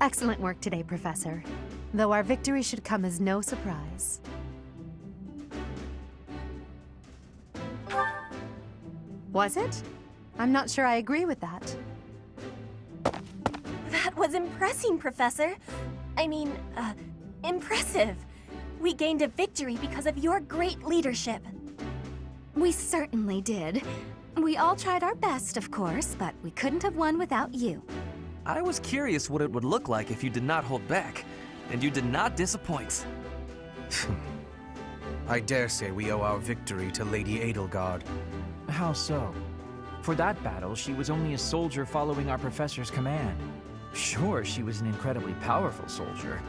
Excellent work today, Professor. Though our victory should come as no surprise. Was it? I'm not sure I agree with that. That was impressive, Professor. Impressive. We gained a victory because of your great leadership. We certainly did. We all tried our best, of course, but we couldn't have won without you. I was curious what it would look like if you did not hold back, and you did not disappoint. I dare say we owe our victory to Lady Edelgard. How so? For that battle, she was only a soldier following our professor's command. Sure, she was an incredibly powerful soldier.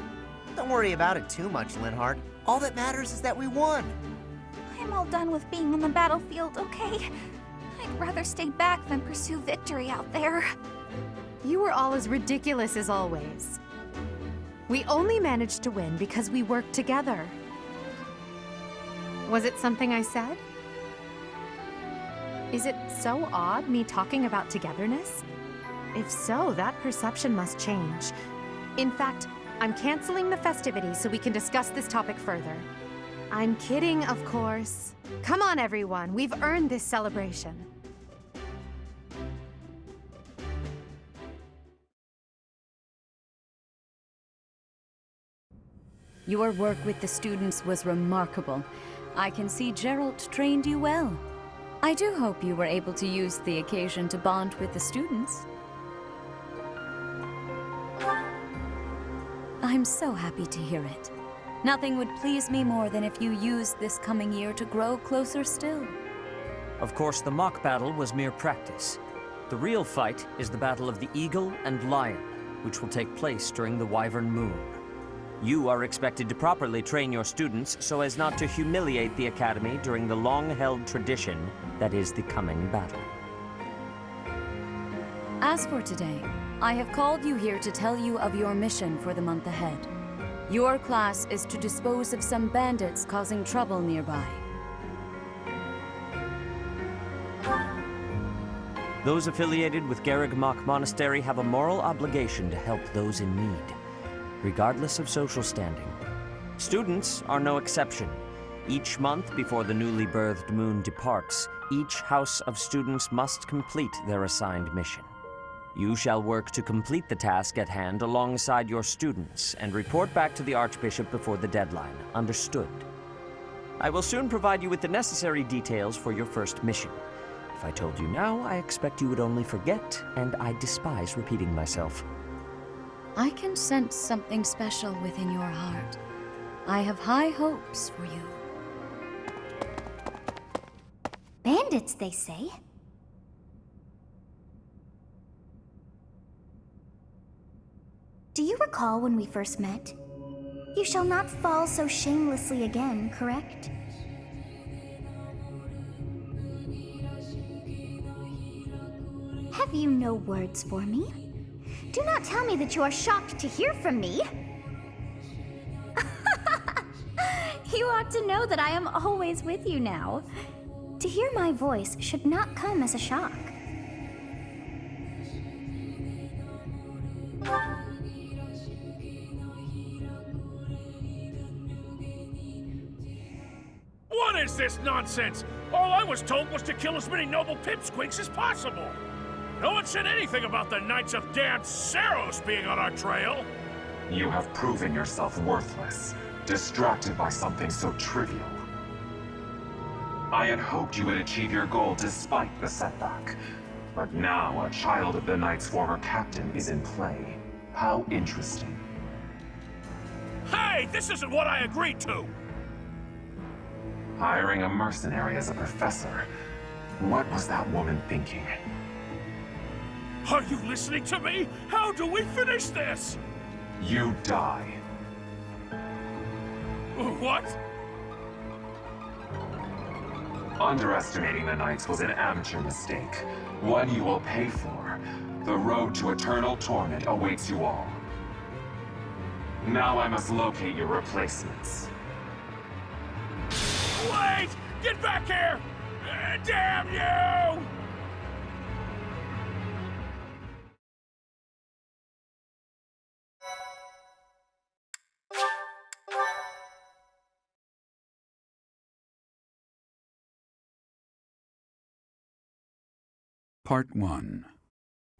Don't worry about it too much, Linhardt. All that matters is that we won. I'm all done with being on the battlefield, okay? I'd rather stay back than pursue victory out there. You were all as ridiculous as always. We only managed to win because we worked together. Was it something I said? Is it so odd, me talking about togetherness? If so, that perception must change. In fact, I'm canceling the festivities so we can discuss this topic further. I'm kidding, of course. Come on, everyone. We've earned this celebration. Your work with the students was remarkable. I can see Geralt trained you well. I do hope you were able to use the occasion to bond with the students. I'm so happy to hear it. Nothing would please me more than if you used this coming year to grow closer still. Of course, the mock battle was mere practice. The real fight is the Battle of the Eagle and Lion, which will take place during the Wyvern Moon. You are expected to properly train your students so as not to humiliate the Academy during the long-held tradition that is the coming battle. As for today, I have called you here to tell you of your mission for the month ahead. Your class is to dispose of some bandits causing trouble nearby. Those affiliated with Garreg-Mach Monastery have a moral obligation to help those in need, regardless of social standing. Students are no exception. Each month before the newly birthed moon departs, each house of students must complete their assigned mission. You shall work to complete the task at hand alongside your students and report back to the Archbishop before the deadline. Understood? I will soon provide you with the necessary details for your first mission. If I told you now, I expect you would only forget, and I despise repeating myself. I can sense something special within your heart. I have high hopes for you. Bandits, they say. Do you recall when we first met? You shall not fall so shamelessly again, correct? Have you no words for me? Do not tell me that you are shocked to hear from me. You ought to know that I am always with you now. To hear my voice should not come as a shock. What is this nonsense? All I was told was to kill as many noble pipsqueaks as possible. No one said anything about the Knights of Damned Saros being on our trail. You have proven yourself worthless, distracted by something so trivial. I had hoped you would achieve your goal despite the setback. But now a child of the Knight's former captain is in play. How interesting. Hey, this isn't what I agreed to! Hiring a mercenary as a professor. What was that woman thinking? Are you listening to me? How do we finish this? You die. What? Underestimating the Knights was an amateur mistake. One you will pay for. The road to eternal torment awaits you all. Now I must locate your replacements. Wait! Get back here! Damn you! Part 1.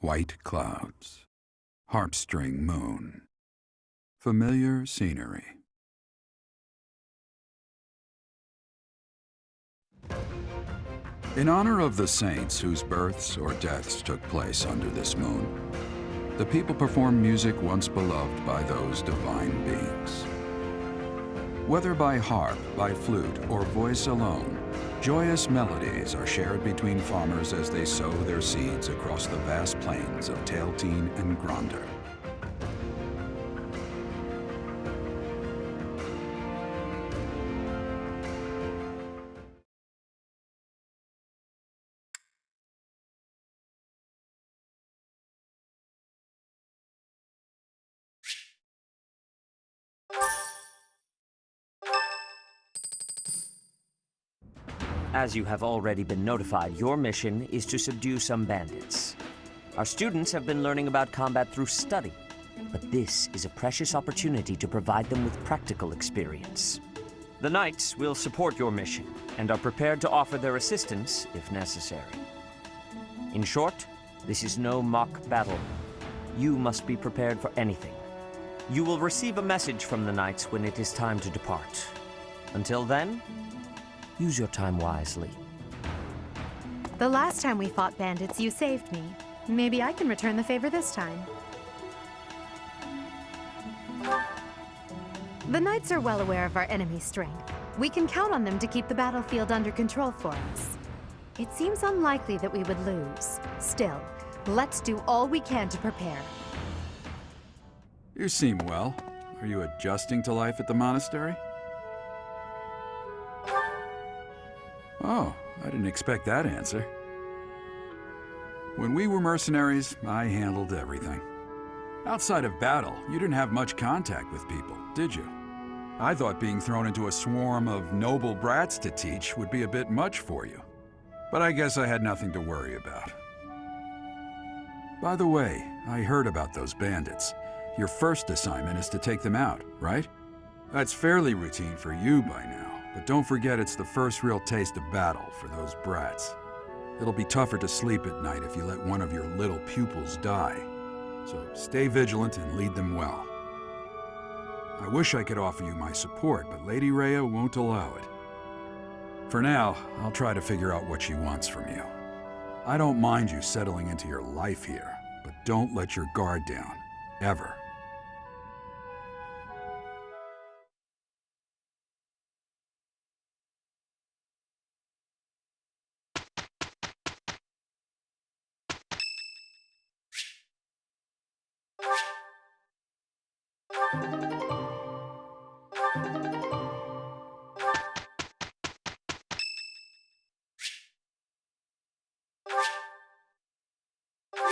White Clouds. Harpstring Moon. Familiar scenery. In honor of the saints whose births or deaths took place under this moon, the people perform music once beloved by those divine beings. Whether by harp, by flute, or voice alone, joyous melodies are shared between farmers as they sow their seeds across the vast plains of Tailteen and Gronder. As you have already been notified, your mission is to subdue some bandits. Our students have been learning about combat through study, but this is a precious opportunity to provide them with practical experience. The Knights will support your mission and are prepared to offer their assistance if necessary. In short, this is no mock battle. You must be prepared for anything. You will receive a message from the Knights when it is time to depart. Until then, use your time wisely. The last time we fought bandits, you saved me. Maybe I can return the favor this time. The Knights are well aware of our enemy's strength. We can count on them to keep the battlefield under control for us. It seems unlikely that we would lose. Still, let's do all we can to prepare. You seem well. Are you adjusting to life at the monastery? Oh, I didn't expect that answer. When we were mercenaries, I handled everything. Outside of battle, you didn't have much contact with people, did you? I thought being thrown into a swarm of noble brats to teach would be a bit much for you. But I guess I had nothing to worry about. By the way, I heard about those bandits. Your first assignment is to take them out, right? That's fairly routine for you by now. But don't forget it's the first real taste of battle for those brats. It'll be tougher to sleep at night if you let one of your little pupils die. So stay vigilant and lead them well. I wish I could offer you my support, but Lady Rhea won't allow it. For now, I'll try to figure out what she wants from you. I don't mind you settling into your life here, but don't let your guard down, ever.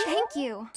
Thank you.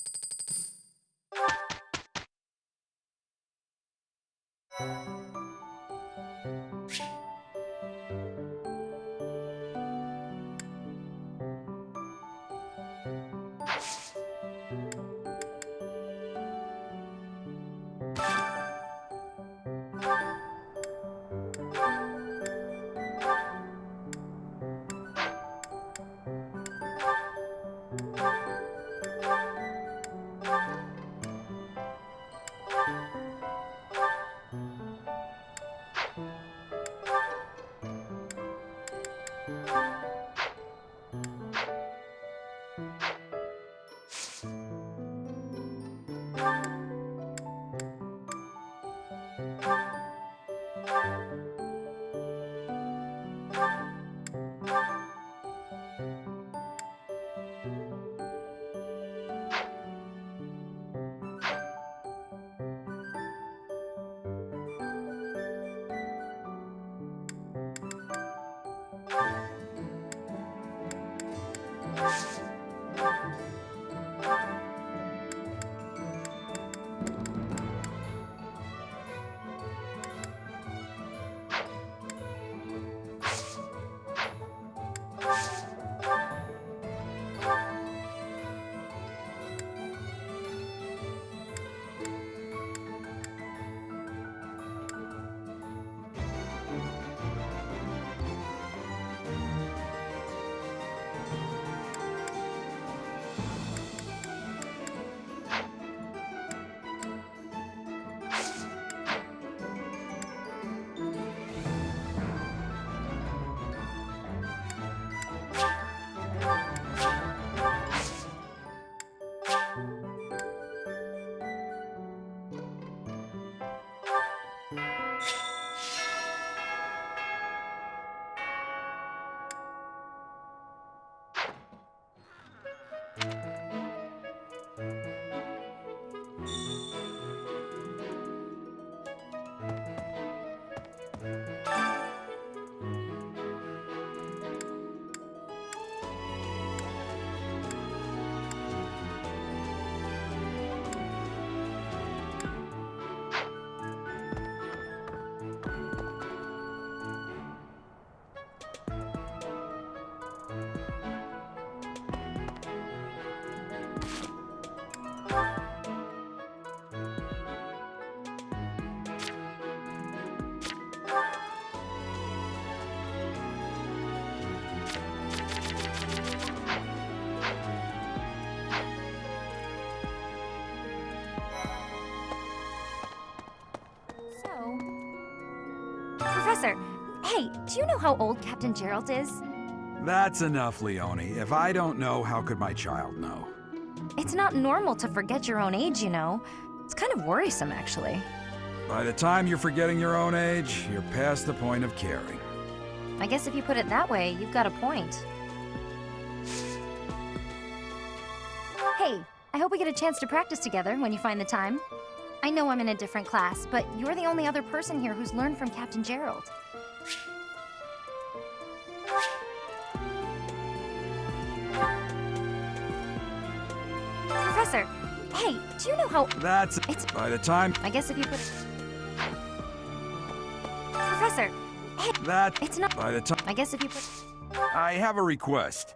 Professor, hey, do you know how old Captain Gerald is? That's enough, Leone. If I don't know, how could my child know? It's not normal to forget your own age, you know. It's kind of worrisome, actually. By the time you're forgetting your own age, you're past the point of caring. I guess if you put it that way, you've got a point. Hey, I hope we get a chance to practice together when you find the time. I know I'm in a different class, but you're the only other person here who's learned from Captain Gerald. Professor, hey, do you know how... It's... By the time... I guess if you put it... Professor, hey... It's not... By the time... I guess if you put... I have a request.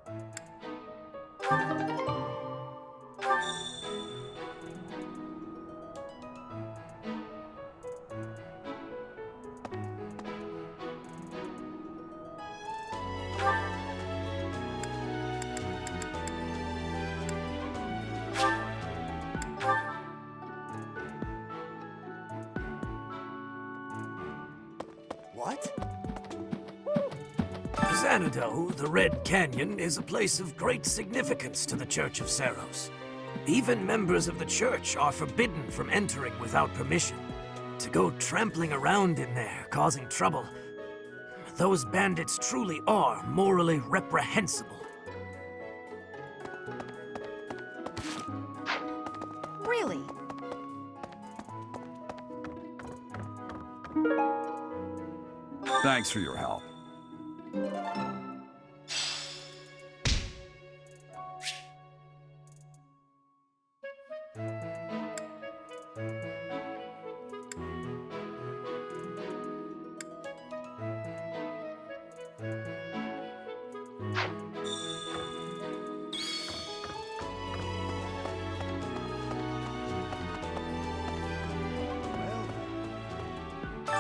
Xanadu, the Red Canyon, is a place of great significance to the Church of Seros. Even members of the church are forbidden from entering without permission. To go trampling around in there, causing trouble, those bandits truly are morally reprehensible. Really? Thanks for your help.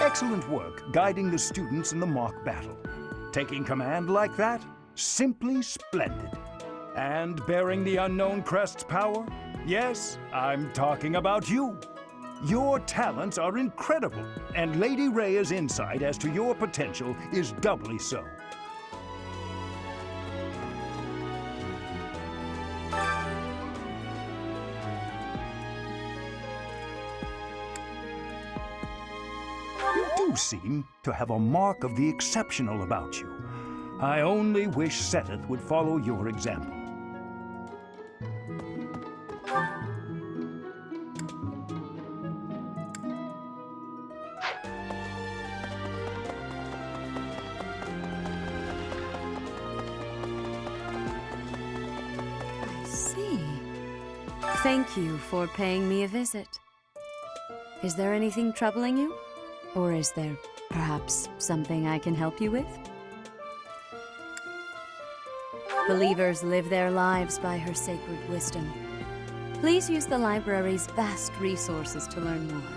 Excellent work guiding the students in the mock battle. Taking command like that? Simply splendid. And bearing the unknown crest's power? Yes, I'm talking about you. Your talents are incredible, and Lady Rhea's insight as to your potential is doubly so. You do seem to have a mark of the exceptional about you. I only wish Seteth would follow your example. I see. Thank you for paying me a visit. Is there anything troubling you? Or is there perhaps something I can help you with? Believers live their lives by her sacred wisdom. Please use the library's vast resources to learn more.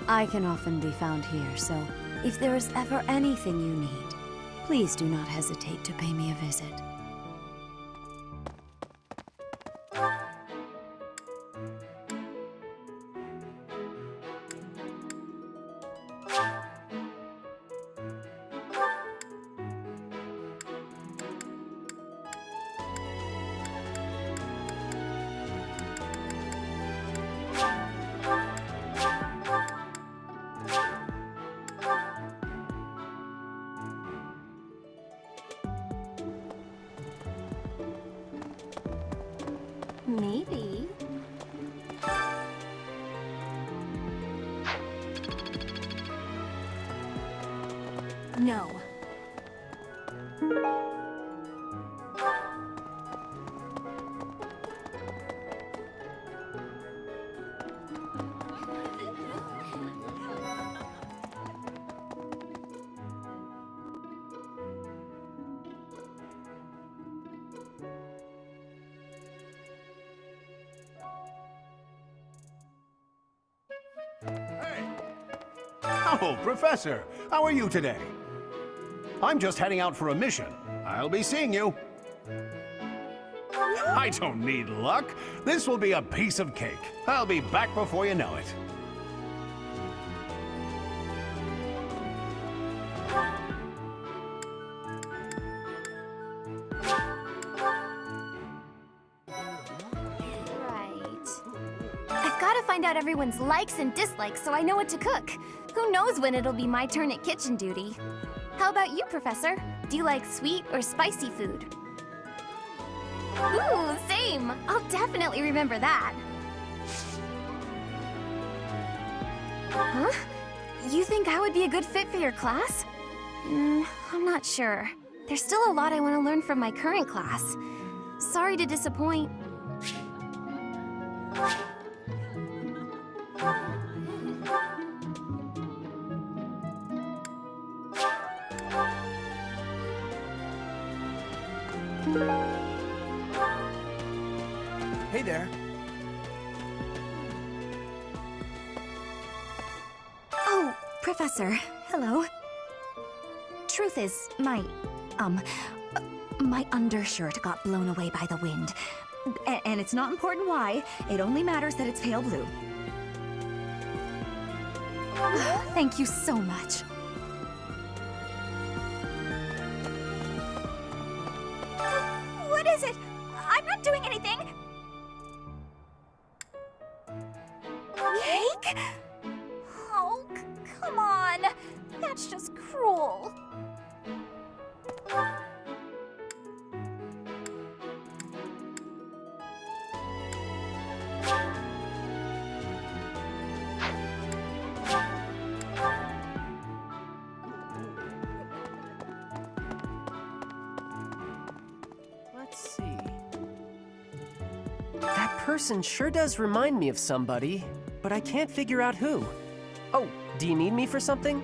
I can often be found here, so if there is ever anything you need, please do not hesitate to pay me a visit. Maybe. No. Oh, Professor, how are you today? I'm just heading out for a mission. I'll be seeing you. I don't need luck. This will be a piece of cake. I'll be back before you know it. I've got to find out everyone's likes and dislikes so I know what to cook. Who knows when it'll be my turn at kitchen duty? How about you, Professor? Do you like sweet or spicy food? Ooh, same! I'll definitely remember that. Huh? You think I would be a good fit for your class? I'm not sure. There's still a lot I want to learn from my current class. Sorry to disappoint. Hey there. Oh, Professor. Hello. Truth is, my undershirt got blown away by the wind. And it's not important why. It only matters that it's pale blue. Thank you so much. What is it? I'm not doing anything. Cake? Oh, come on. That's just cruel. Let's see. That person sure does remind me of somebody, but I can't figure out who. Oh, do you need me for something?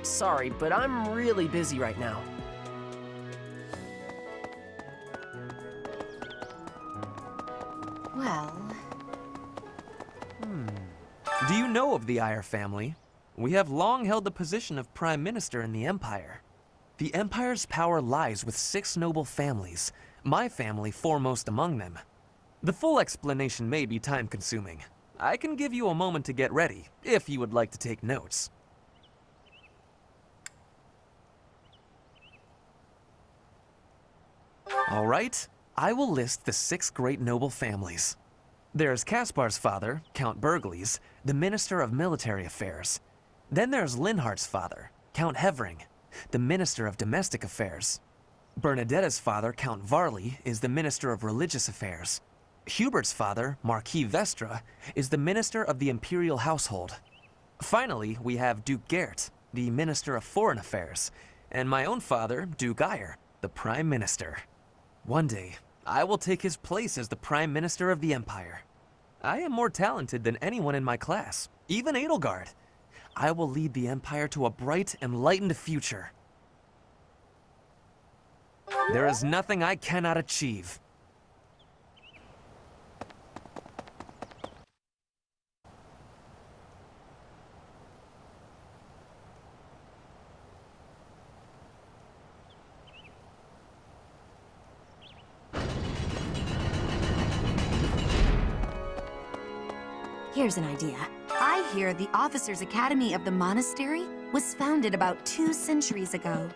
Sorry, but I'm really busy right now. Well... Do you know of the Iyer family? We have long held the position of Prime Minister in the Empire. The Empire's power lies with 6 noble families, my family foremost among them. The full explanation may be time-consuming. I can give you a moment to get ready, if you would like to take notes. All right, I will list the 6 great noble families. There's Caspar's father, Count Burgles, the Minister of Military Affairs. Then there's Linhardt's father, Count Hevering, the Minister of Domestic Affairs. Bernadetta's father, Count Varley, is the Minister of Religious Affairs. Hubert's father, Marquis Vestra, is the Minister of the Imperial Household. Finally, we have Duke Gert, the Minister of Foreign Affairs, and my own father, Duke Iyer, the Prime Minister. One day, I will take his place as the Prime Minister of the Empire. I am more talented than anyone in my class, even Edelgard. I will lead the Empire to a bright, enlightened future. There is nothing I cannot achieve. Here's an idea. I hear the Officers' Academy of the Monastery was founded about 2 centuries ago.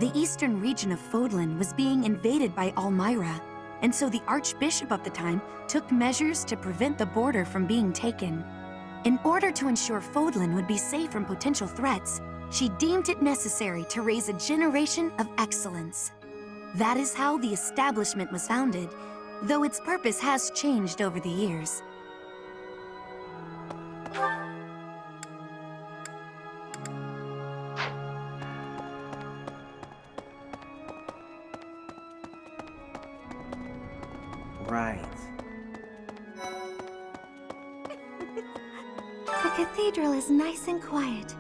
The eastern region of Fodlan was being invaded by Almyra, and so the Archbishop of the time took measures to prevent the border from being taken. In order to ensure Fodlan would be safe from potential threats, she deemed it necessary to raise a generation of excellence. That is how the establishment was founded, though its purpose has changed over the years. Right. The cathedral is nice and quiet.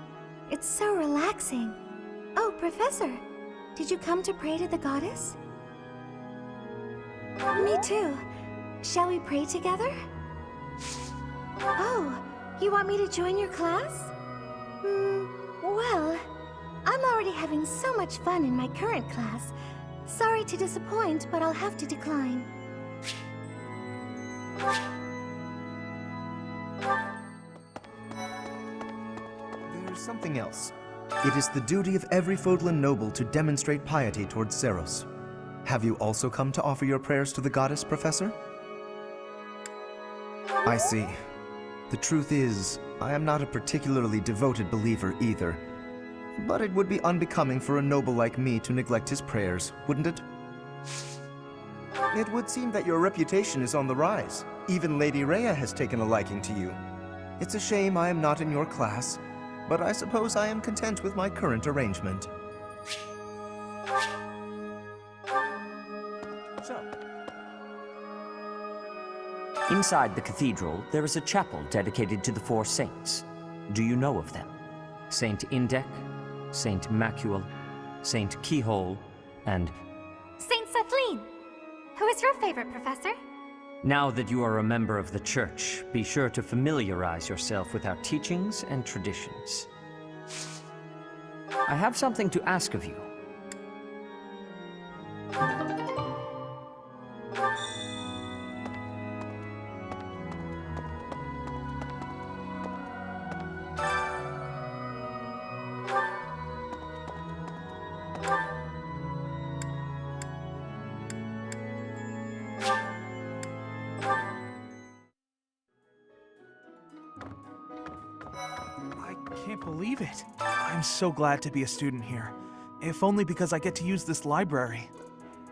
It's so relaxing. Oh, Professor, did you come to pray to the goddess? Me too. Shall we pray together? Oh, you want me to join your class? Well, I'm already having so much fun in my current class. Sorry to disappoint, but I'll have to decline. There's something else. It is the duty of every Fodlan noble to demonstrate piety towards Seros. Have you also come to offer your prayers to the goddess, Professor? I see. The truth is, I am not a particularly devoted believer either. But it would be unbecoming for a noble like me to neglect his prayers, wouldn't it? It would seem that your reputation is on the rise. Even Lady Rhea has taken a liking to you. It's a shame I am not in your class, but I suppose I am content with my current arrangement. Inside the cathedral, there is a chapel dedicated to the four saints. Do you know of them? Saint Indec, Saint Macuel, Saint Keyhole, and... Saint Sethlin! Who is your favorite, Professor? Now that you are a member of the Church, be sure to familiarize yourself with our teachings and traditions. I have something to ask of you. I can't believe it. I'm so glad to be a student here, if only because I get to use this library.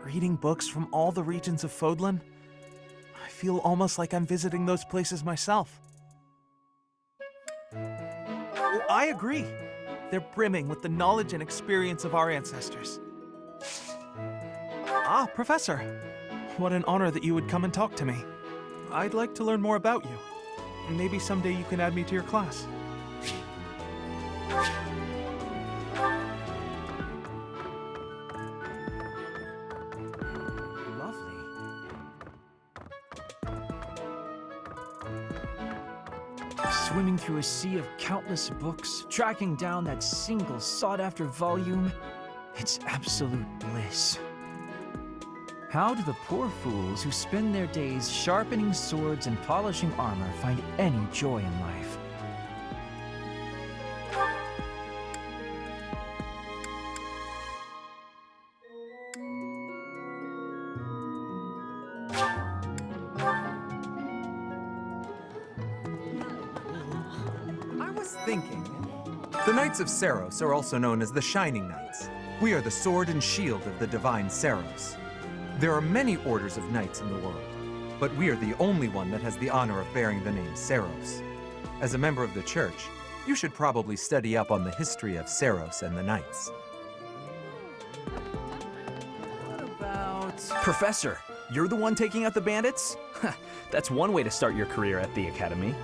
Reading books from all the regions of Fodlan, I feel almost like I'm visiting those places myself. Well, I agree. They're brimming with the knowledge and experience of our ancestors. Ah, Professor. What an honor that you would come and talk to me. I'd like to learn more about you. Maybe someday you can add me to your class. Swimming through a sea of countless books, tracking down that single sought-after volume, it's absolute bliss. How do the poor fools who spend their days sharpening swords and polishing armor find any joy in life? Thinking. The Knights of Seiros are also known as the Shining Knights. We are the sword and shield of the divine Seiros. There are many orders of knights in the world, but we are the only one that has the honor of bearing the name Seiros. As a member of the Church, you should probably study up on the history of Seiros and the Knights. What about... Professor, you're the one taking out the bandits? That's one way to start your career at the Academy.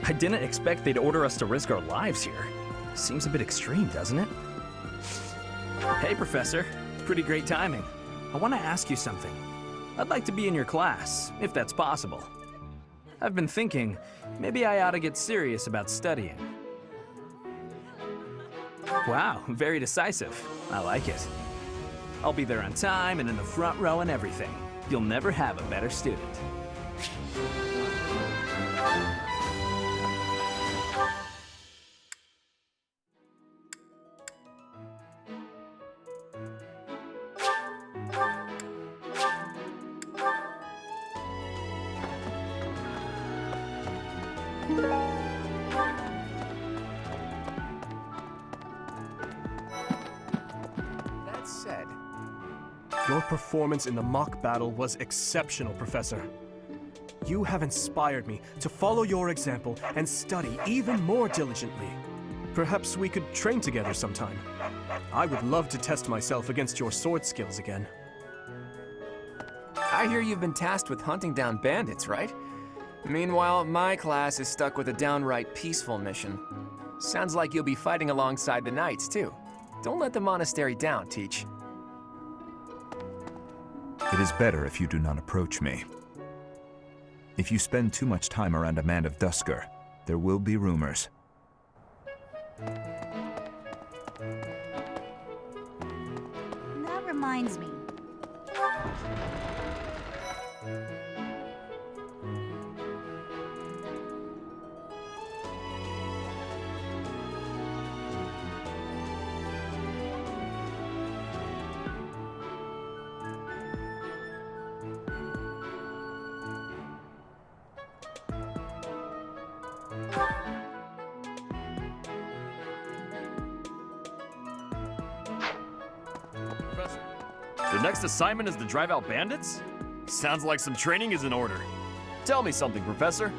I didn't expect they'd order us to risk our lives here. Seems a bit extreme, doesn't it? Hey, Professor. Pretty great timing. I want to ask you something. I'd like to be in your class, if that's possible. I've been thinking, maybe I ought to get serious about studying. Wow, very decisive. I like it. I'll be there on time and in the front row and everything. You'll never have a better student. That said, your performance in the mock battle was exceptional, Professor. You have inspired me to follow your example and study even more diligently. Perhaps we could train together sometime. I would love to test myself against your sword skills again. I hear you've been tasked with hunting down bandits, right? Meanwhile, my class is stuck with a downright peaceful mission. Sounds like you'll be fighting alongside the knights, too. Don't let the monastery down, Teach. It is better if you do not approach me. If you spend too much time around a man of Duscur, there will be rumors. That reminds me. Professor, the next assignment is to drive out bandits? Sounds like some training is in order. Tell me something, Professor.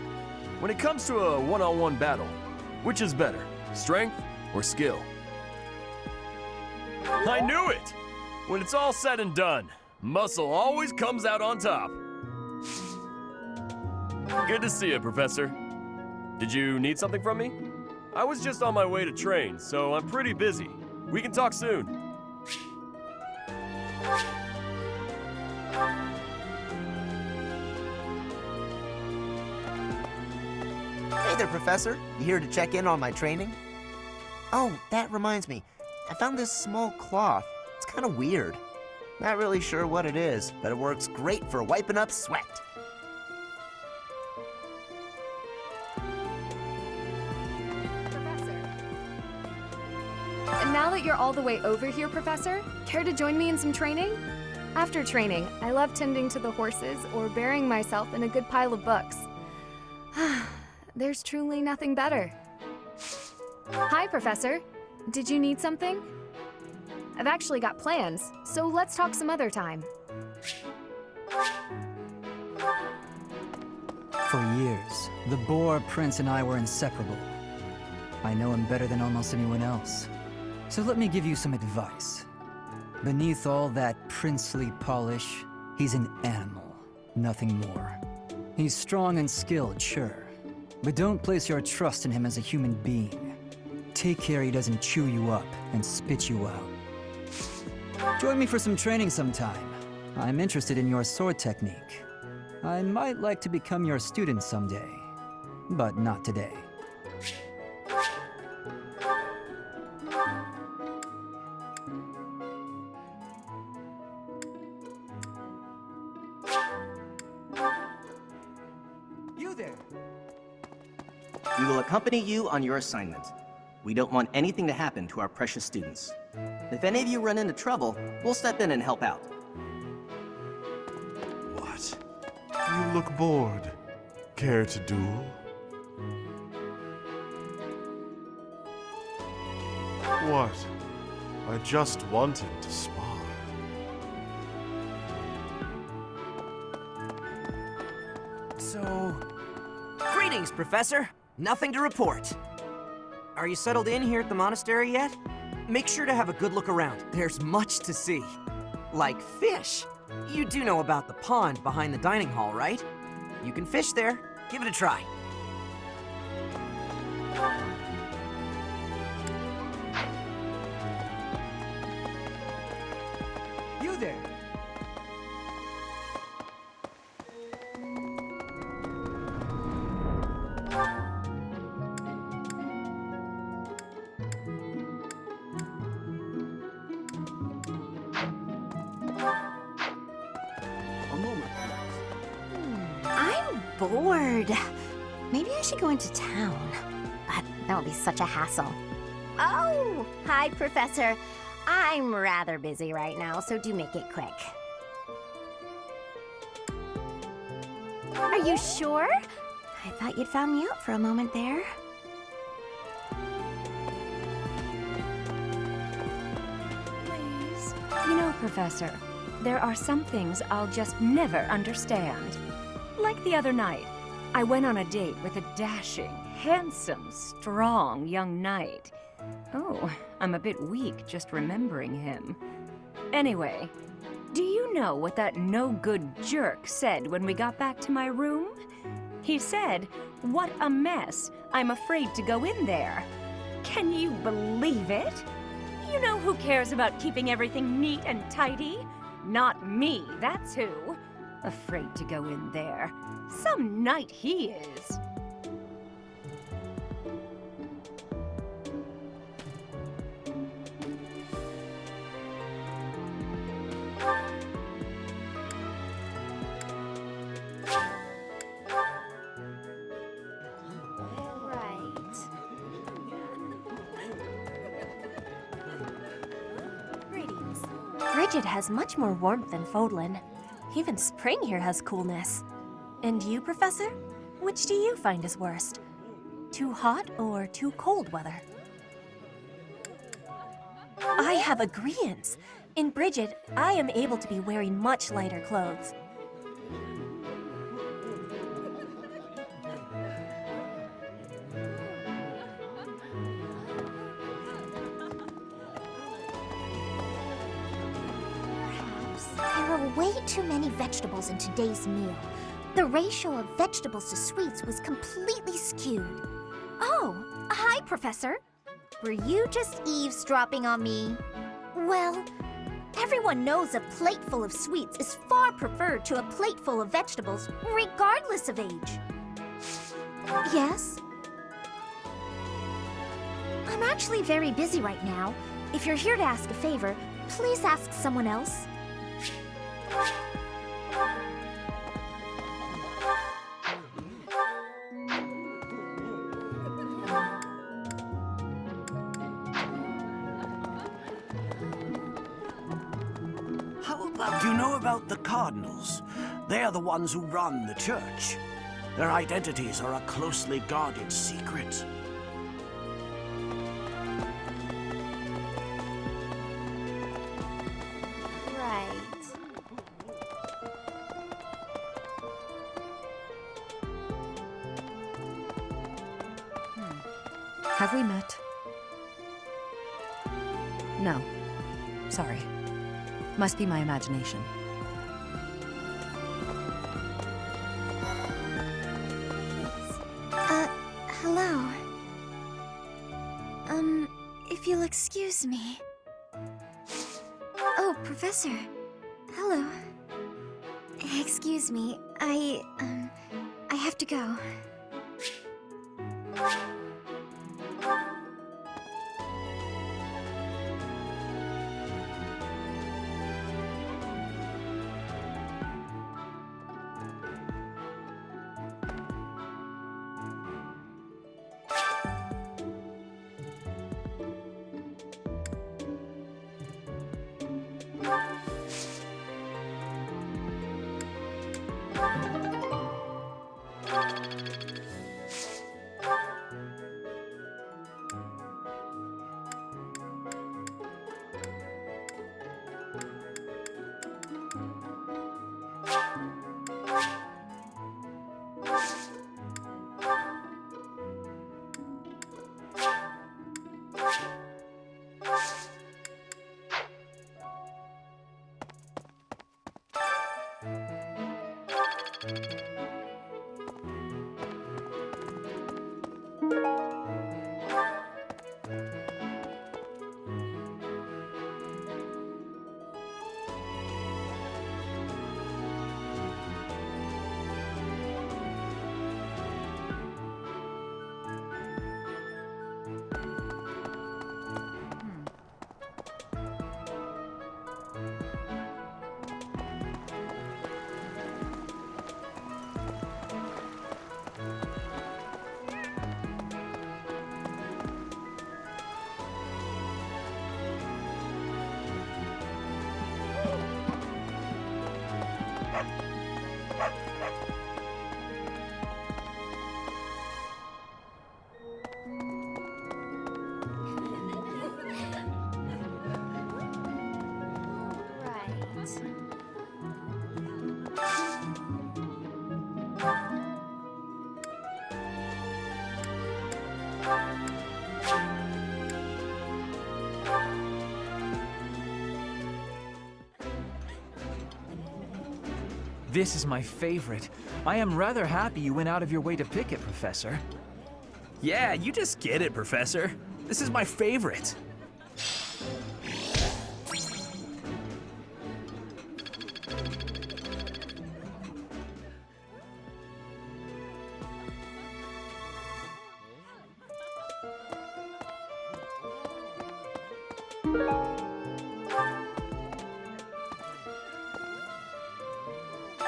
When it comes to a one-on-one battle, which is better, strength or skill? I knew it! When it's all said and done, muscle always comes out on top. Good to see you, Professor. Did you need something from me? I was just on my way to train, so I'm pretty busy. We can talk soon. Hey there, Professor. You here to check in on my training? Oh, that reminds me. I found this small cloth. It's kind of weird. Not really sure what it is, but it works great for wiping up sweat. And now that you're all the way over here, Professor, care to join me in some training? After training, I love tending to the horses or burying myself in a good pile of books. There's truly nothing better. Hi, Professor. Did you need something? I've actually got plans, so let's talk some other time. For years, the Boar Prince and I were inseparable. I know him better than almost anyone else. So let me give you some advice. Beneath all that princely polish, he's an animal, nothing more. He's strong and skilled, sure, but don't place your trust in him as a human being. Take care he doesn't chew you up and spit you out. Join me for some training sometime. I'm interested in your sword technique. I might like to become your student someday, but not today. You there! We will accompany you on your assignment. We don't want anything to happen to our precious students. If any of you run into trouble, we'll step in and help out. What? You look bored. Care to duel? What? I just wanted to spar. So... Greetings, Professor. Nothing to report. Are you settled in here at the monastery yet? Make sure to have a good look around. There's much to see. Like fish. You do know about the pond behind the dining hall, right? You can fish there. Give it a try. You there! I'm bored. Maybe I should go into town. But that would be such a hassle. Oh, hi, Professor. I'm rather busy right now, so do make it quick. Are you sure? I thought you'd found me out for a moment there. Please. You know, Professor, there are some things I'll just never understand. Like the other night, I went on a date with a dashing, handsome, strong young knight. Oh, I'm a bit weak just remembering him. Anyway, do you know what that no-good jerk said when we got back to my room? He said, "What a mess. I'm afraid to go in there." Can you believe it? You know who cares about keeping everything neat and tidy? Not me, that's who. Afraid to go in there. Some knight he is. Bridget has much more warmth than Fodlan. Even spring here has coolness. And you, Professor? Which do you find is worst? Too hot or too cold weather? I have agreeance. In Bridget, I am able to be wearing much lighter clothes. There are way too many vegetables in today's meal. The ratio of vegetables to sweets was completely skewed. Oh, hi, Professor. Were you just eavesdropping on me? Well, everyone knows a plateful of sweets is far preferred to a plateful of vegetables, regardless of age. Yes? I'm actually very busy right now. If you're here to ask a favor, please ask someone else. Do you know about the Cardinals? They are the ones who run the church. Their identities are a closely guarded secret. Right. Have we met? No. Sorry. Must be my imagination. Hello. If you'll excuse me. Oh, Professor. Hello. Excuse me, I have to go. This is my favorite. I am rather happy you went out of your way to pick it, Professor. Yeah, you just get it, Professor. This is my favorite.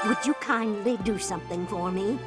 Would you kindly do something for me?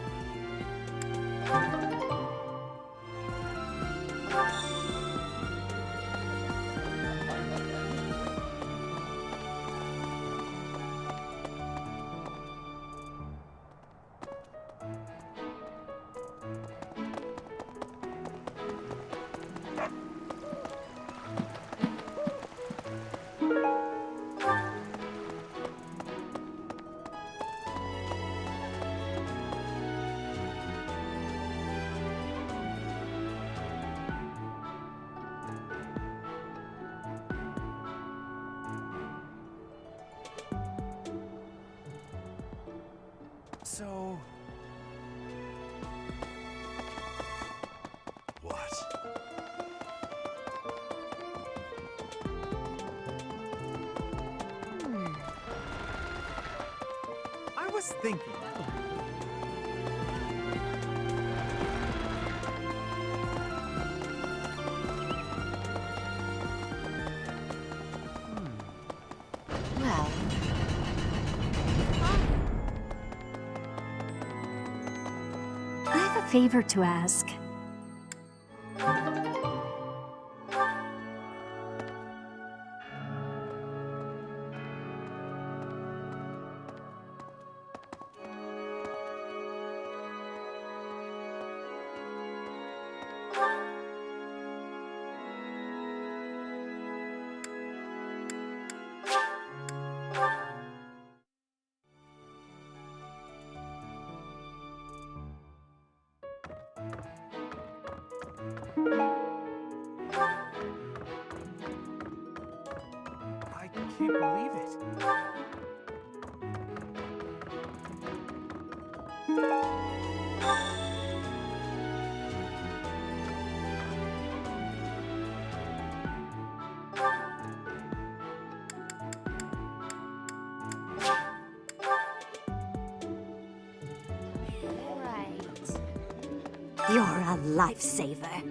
So... What? I was thinking. Well, I have a favor to ask. I can't believe it. You're a lifesaver.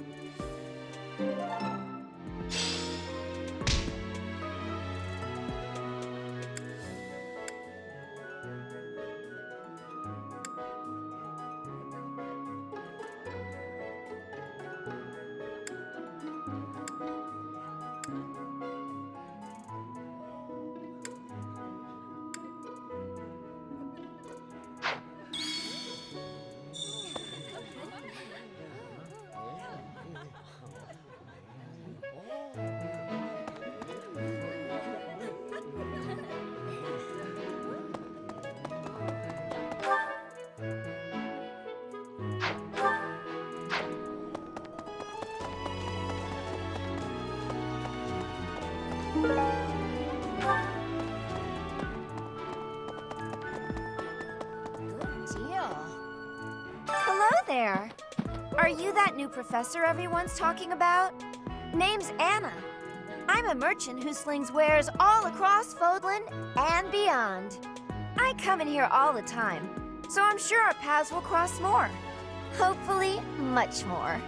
Hello there. Are you that new professor everyone's talking about? Name's Anna. I'm a merchant who slings wares all across Fodlan and beyond. I come in here all the time, so I'm sure our paths will cross more. Hopefully, much more.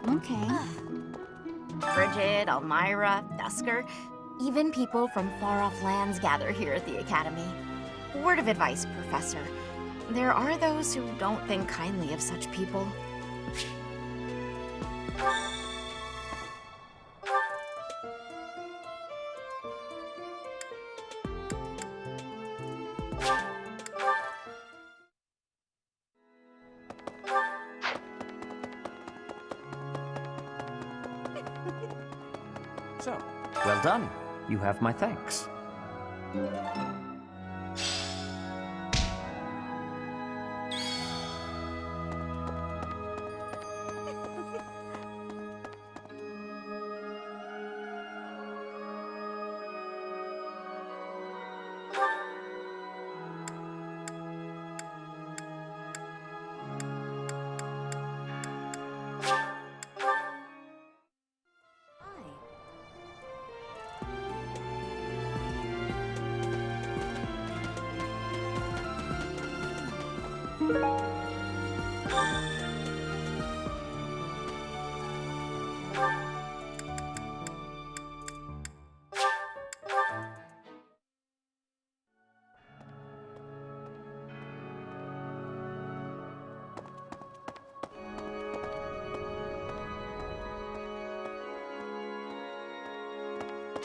Okay. Bridget, Elmira, Dusker, even people from far-off lands gather here at the Academy. Word of advice, Professor. There are those who don't think kindly of such people. So, well done. You have my thanks.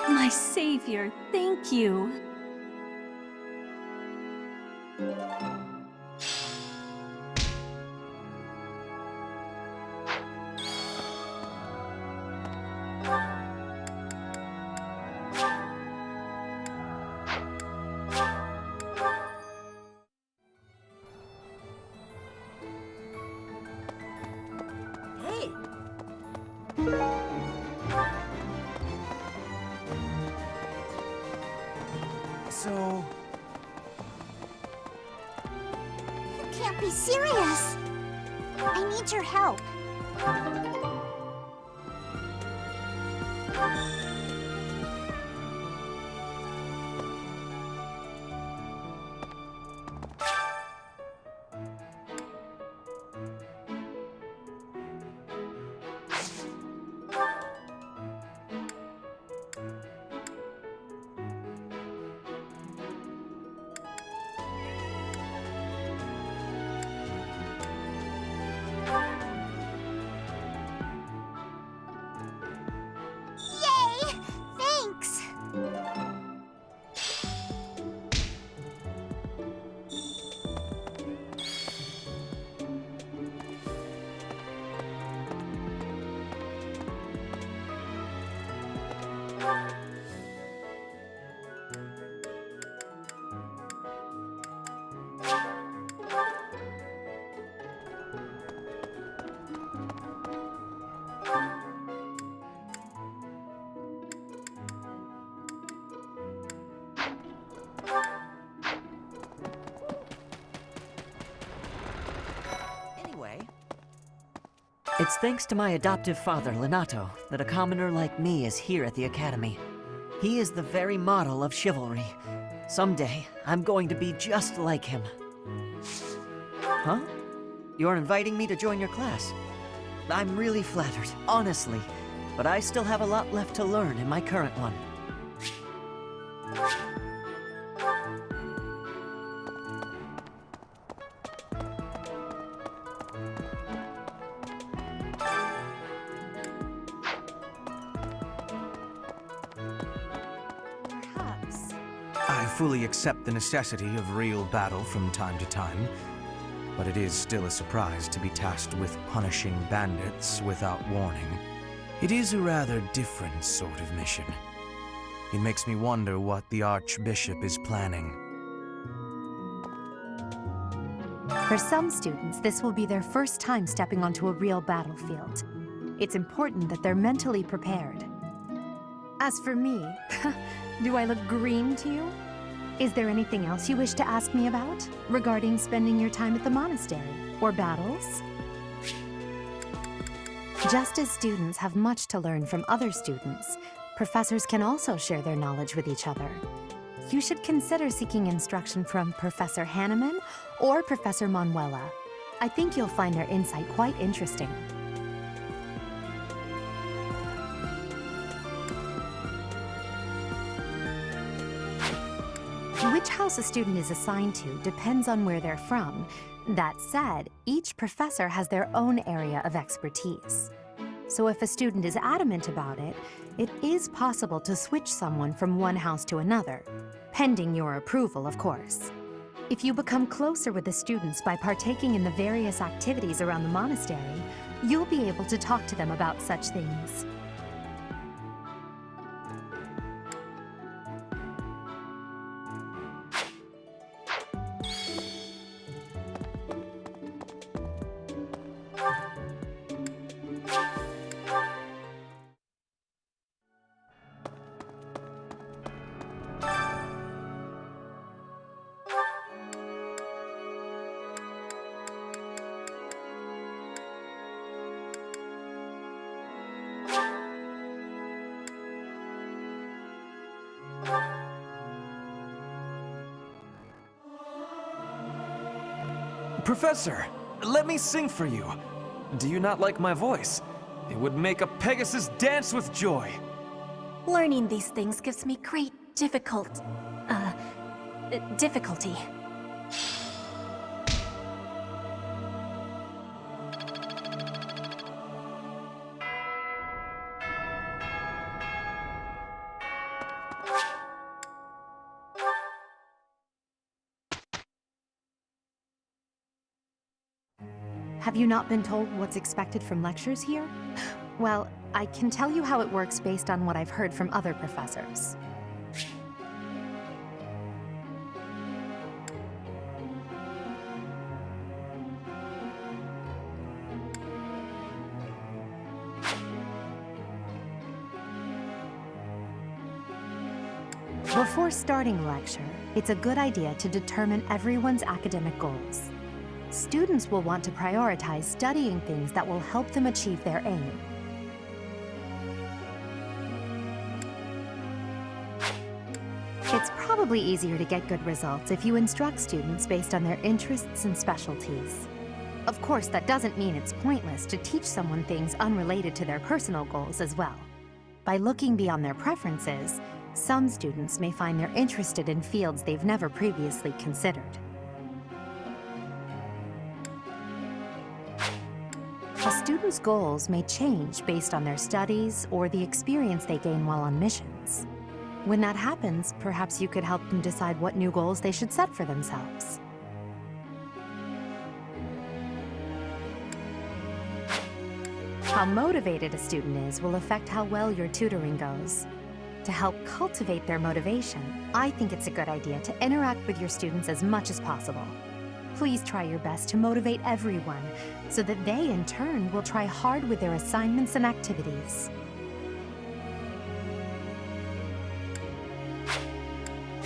My savior, thank you. So... You can't be serious! I need your help. Yay! Thanks! Anyway, it's thanks to my adoptive father, Lenato, that a commoner like me is here at the Academy. He is the very model of chivalry. Someday, I'm going to be just like him. Huh? You're inviting me to join your class? I'm really flattered, honestly. But I still have a lot left to learn in my current one. Perhaps. I fully accept the necessity of real battle from time to time, but it is still a surprise to be tasked with punishing bandits without warning. It is a rather different sort of mission. It makes me wonder what the Archbishop is planning. For some students, this will be their first time stepping onto a real battlefield. It's important that they're mentally prepared. As for me, do I look green to you? Is there anything else you wish to ask me about regarding spending your time at the monastery or battles? Just as students have much to learn from other students, professors can also share their knowledge with each other. You should consider seeking instruction from Professor Hanneman or Professor Manuela. I think you'll find their insight quite interesting. Which house a student is assigned to depends on where they're from. That said, each professor has their own area of expertise. So if a student is adamant about it, it is possible to switch someone from one house to another, pending your approval, of course. If you become closer with the students by partaking in the various activities around the monastery, you'll be able to talk to them about such things. Professor, let me sing for you. Do you not like my voice? It would make a Pegasus dance with joy. Learning these things gives me great difficulty. Have you not been told what's expected from lectures here? Well, I can tell you how it works based on what I've heard from other professors. Before starting a lecture, it's a good idea to determine everyone's academic goals. Students will want to prioritize studying things that will help them achieve their aim. It's probably easier to get good results if you instruct students based on their interests and specialties. Of course, that doesn't mean it's pointless to teach someone things unrelated to their personal goals as well. By looking beyond their preferences, some students may find they're interested in fields they've never previously considered. A student's goals may change based on their studies or the experience they gain while on missions. When that happens, perhaps you could help them decide what new goals they should set for themselves. How motivated a student is will affect how well your tutoring goes. To help cultivate their motivation, I think it's a good idea to interact with your students as much as possible. Please try your best to motivate everyone, so that they, in turn, will try hard with their assignments and activities.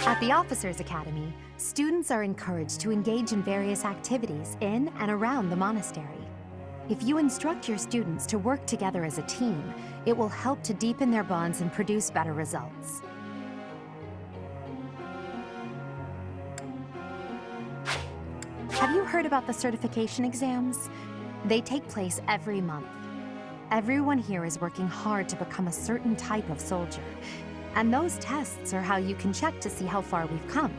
At the Officers Academy, students are encouraged to engage in various activities in and around the monastery. If you instruct your students to work together as a team, it will help to deepen their bonds and produce better results. Have you heard about the certification exams? They take place every month. Everyone here is working hard to become a certain type of soldier, and those tests are how you can check to see how far we've come.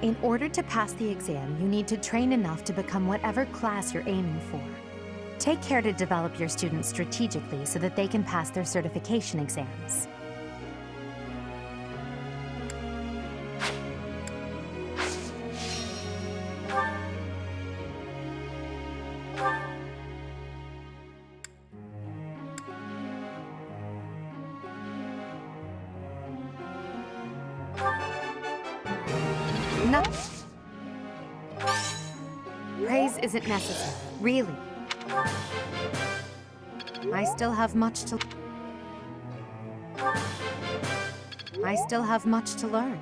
In order to pass the exam, you need to train enough to become whatever class you're aiming for. Take care to develop your students strategically so that they can pass their certification exams. No. Praise isn't necessary, really. I still have much to learn.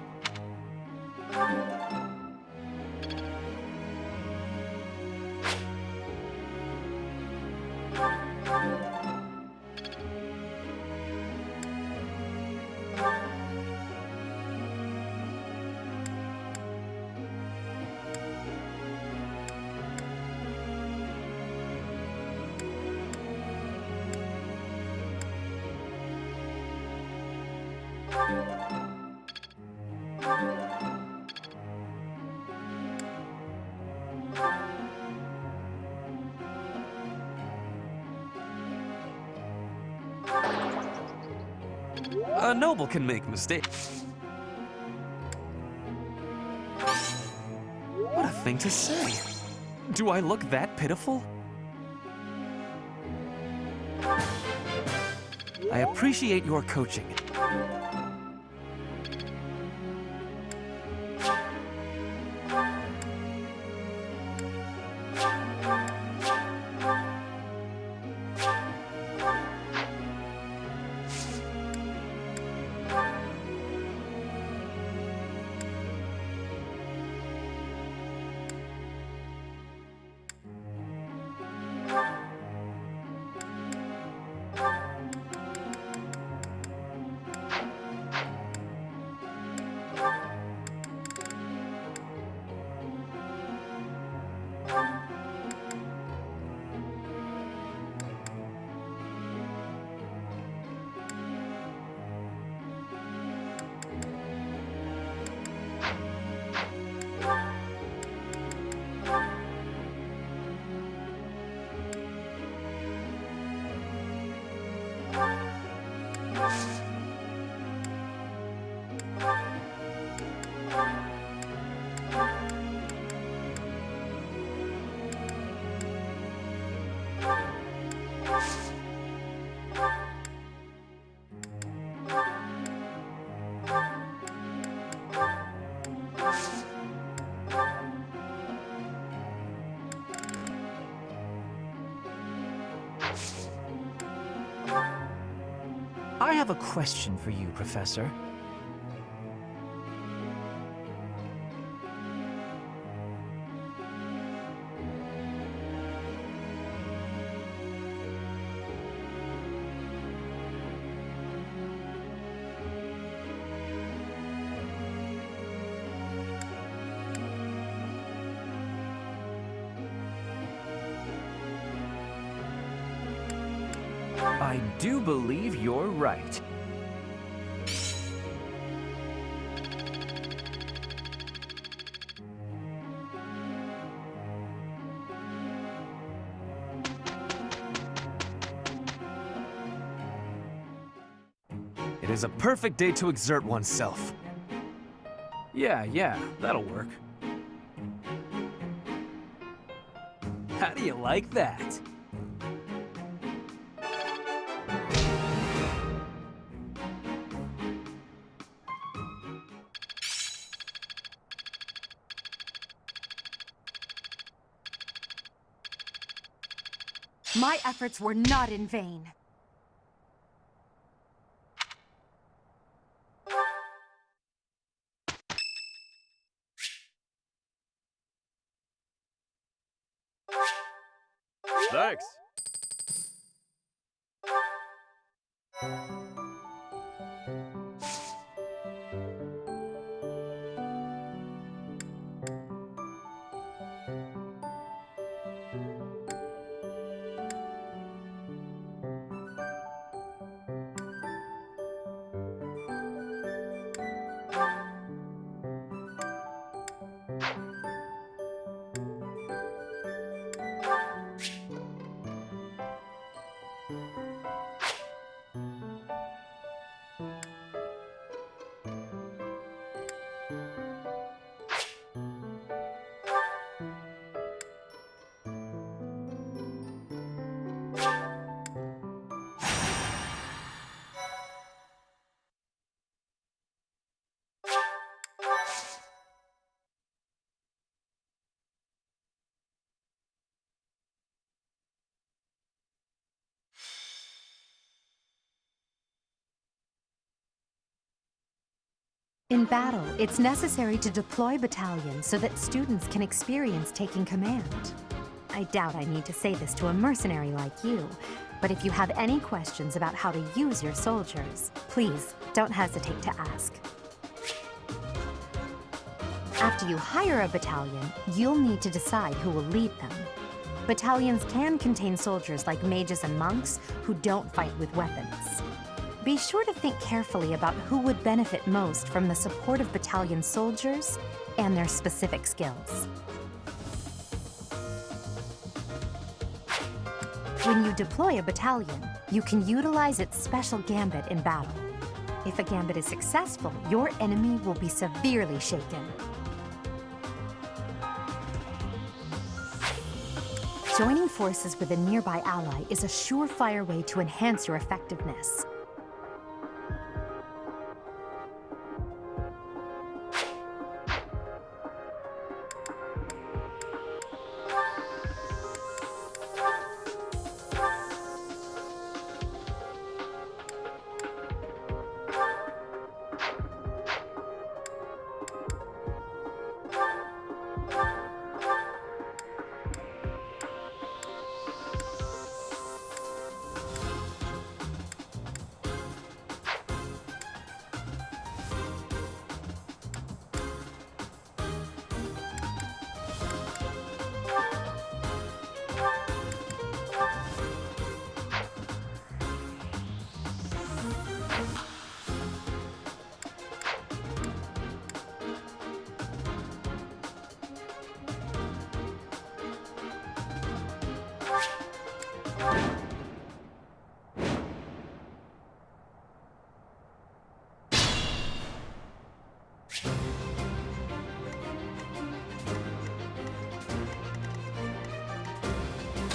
A noble can make mistakes. What a thing to say. Do I look that pitiful? I appreciate your coaching. I have a question for you, Professor. I do believe you're right. It is a perfect day to exert oneself. Yeah, that'll work. How do you like that? My efforts were not in vain. Thanks. In battle, it's necessary to deploy battalions so that students can experience taking command. I doubt I need to say this to a mercenary like you, but if you have any questions about how to use your soldiers, please don't hesitate to ask. After you hire a battalion, you'll need to decide who will lead them. Battalions can contain soldiers like mages and monks who don't fight with weapons. Be sure to think carefully about who would benefit most from the support of battalion soldiers and their specific skills. When you deploy a battalion, you can utilize its special gambit in battle. If a gambit is successful, your enemy will be severely shaken. Joining forces with a nearby ally is a surefire way to enhance your effectiveness.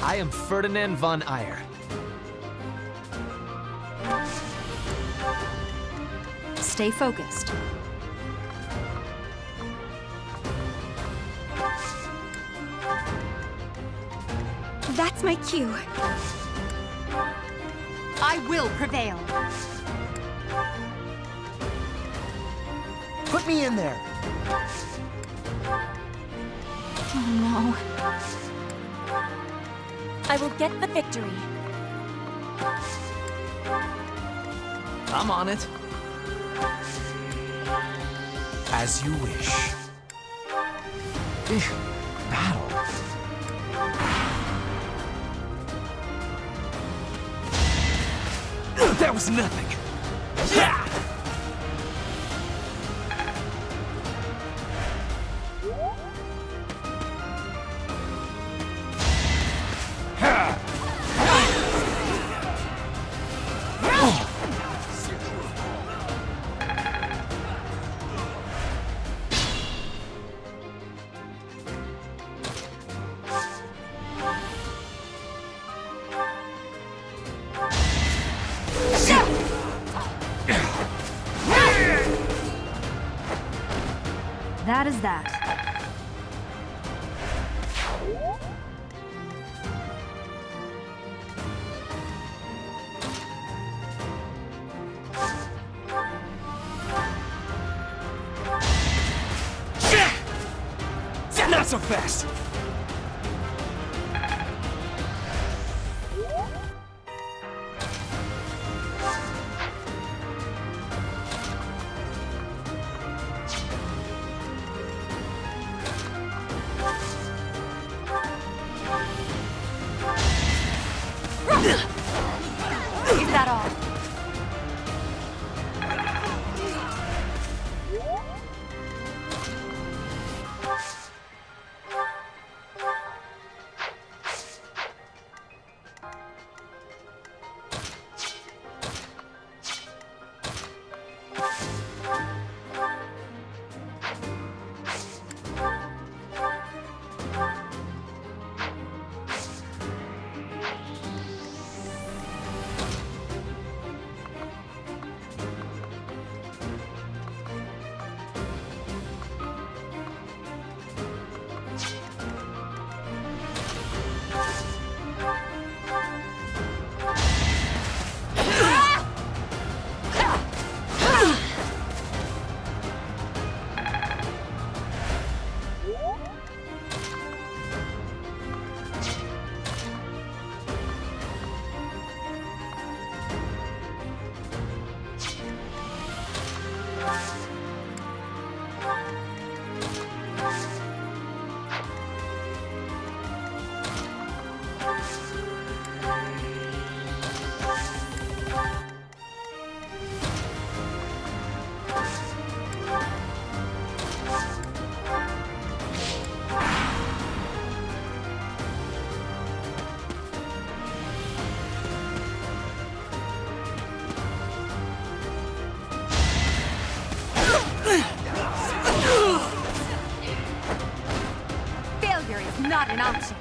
I am Ferdinand von Eyre. Stay focused. That's my cue. I will prevail. Put me in there. Oh no. I will get the victory. I'm on it. As you wish. Battle. That was nothing. Yeah! That is that. Not so fast! Is that all? Failure is not an option.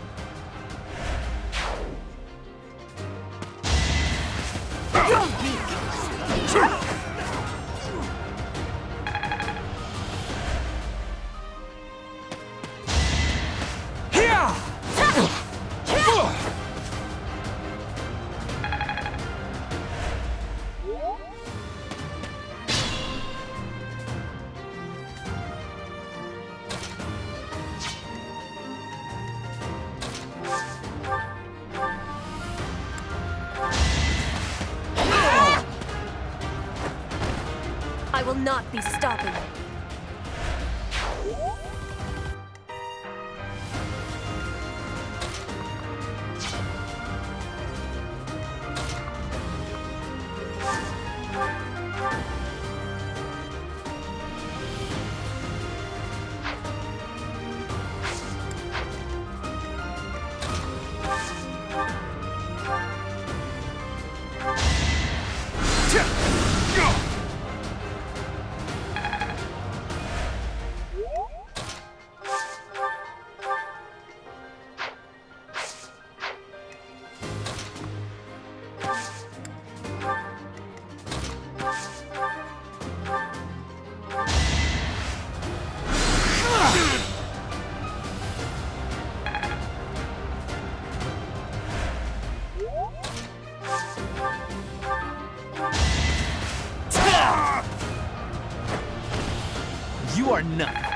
I will not be stopping. You are nothing.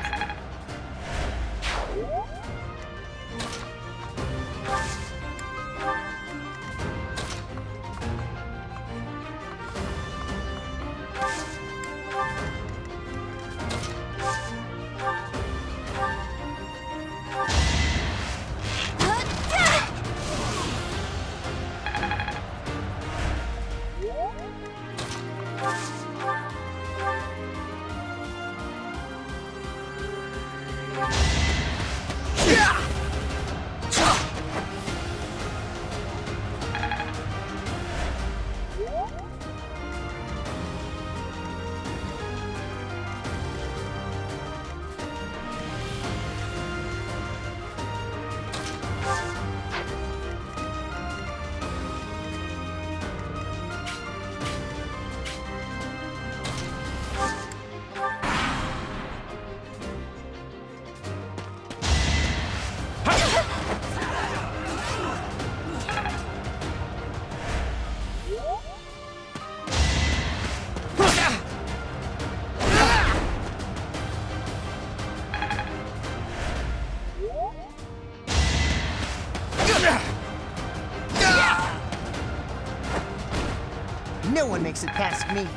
No one makes it past me.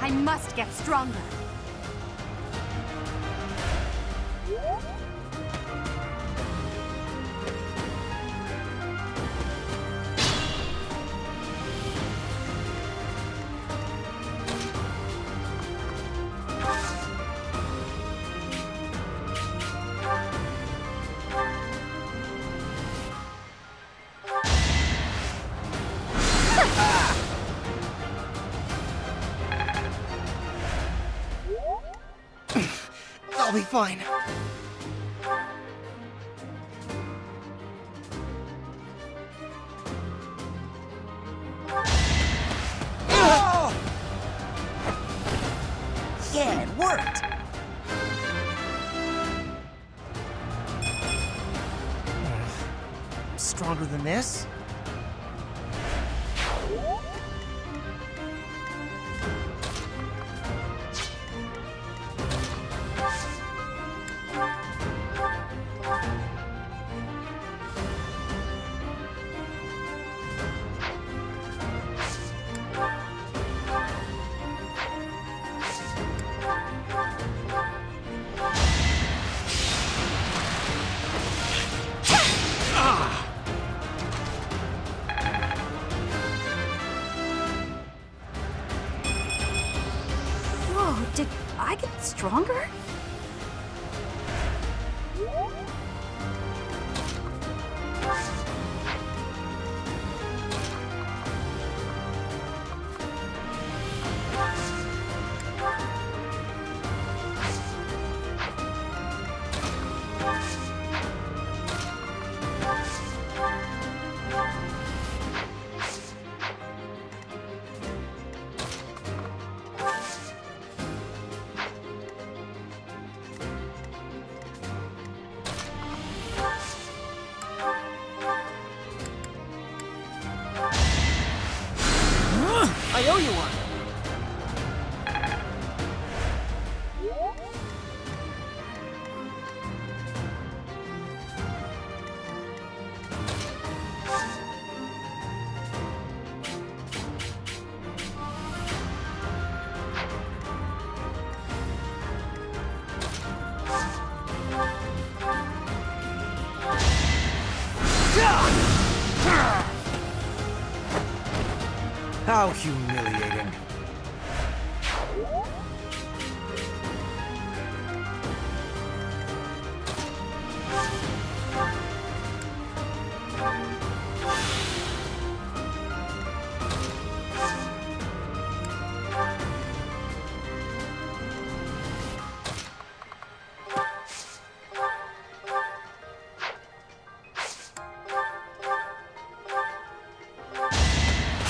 I must get stronger. I'll be fine. Yeah, it worked! Stronger than this? Whoa, did I get stronger? I owe you one. How humiliating.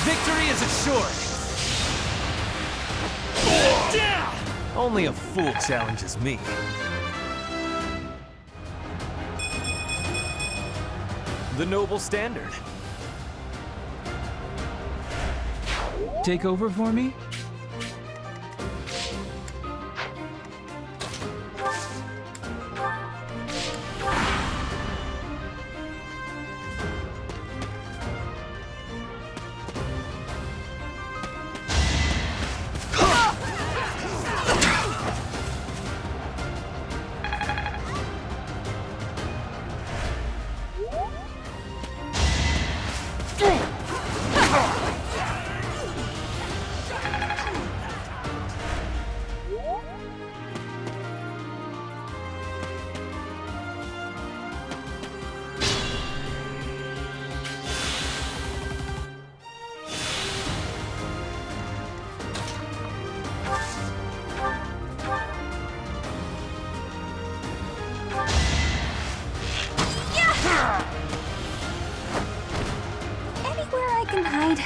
Victory is assured! Only a fool challenges me. The noble standard. Take over for me? Anywhere I can hide.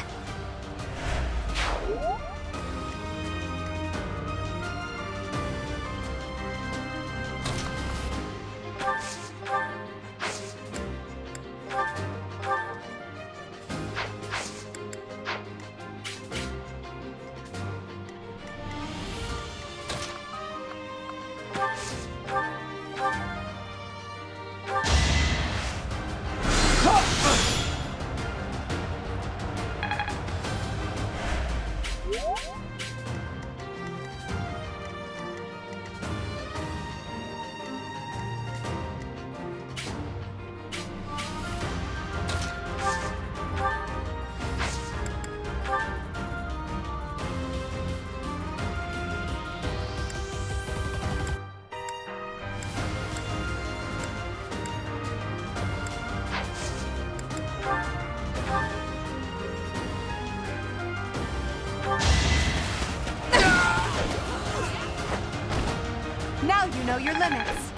You know your limits.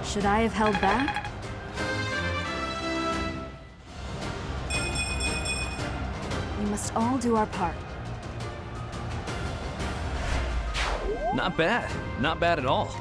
Should I have held back? We must all do our part. Not bad. Not bad at all.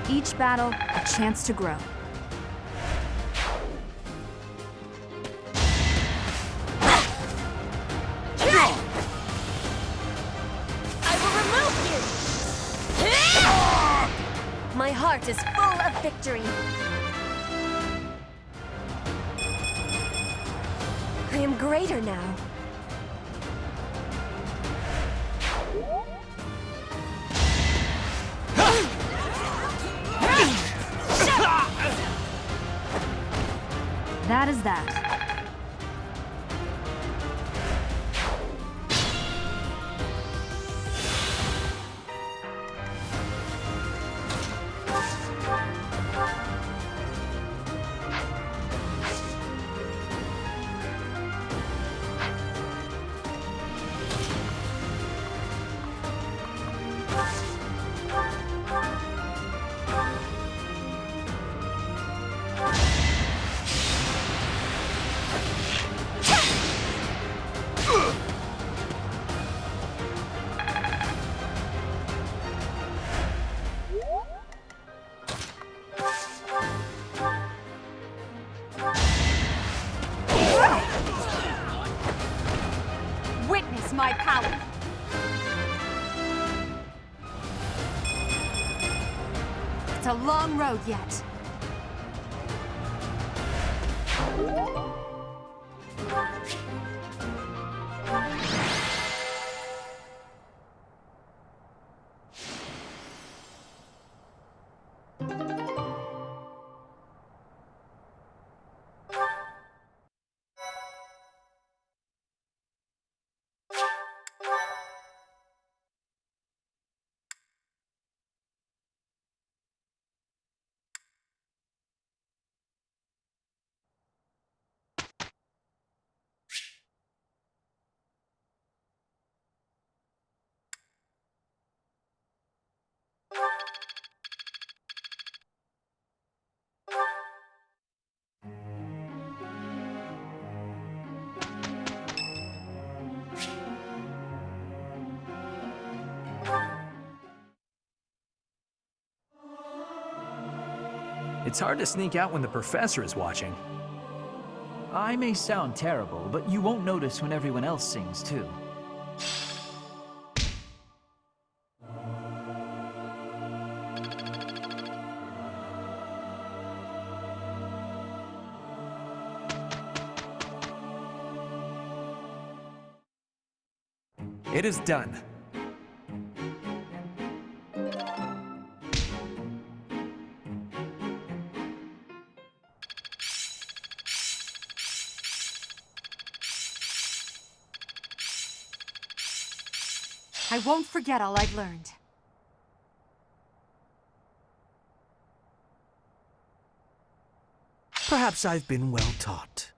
Each battle, a chance to grow. I will remove you! My heart is full of victory. I am greater now. That is that. Witness my power. It's a long road yet. It's hard to sneak out when the professor is watching. I may sound terrible, but you won't notice when everyone else sings too. It is done. I won't forget all I've learned. Perhaps I've been well taught.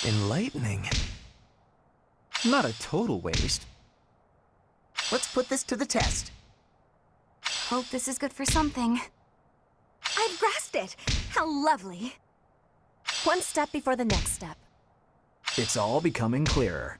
Enlightening. Not a total waste. Let's put this to the test. Hope this is good for something. I've grasped it! How lovely! One step before the next step. It's all becoming clearer.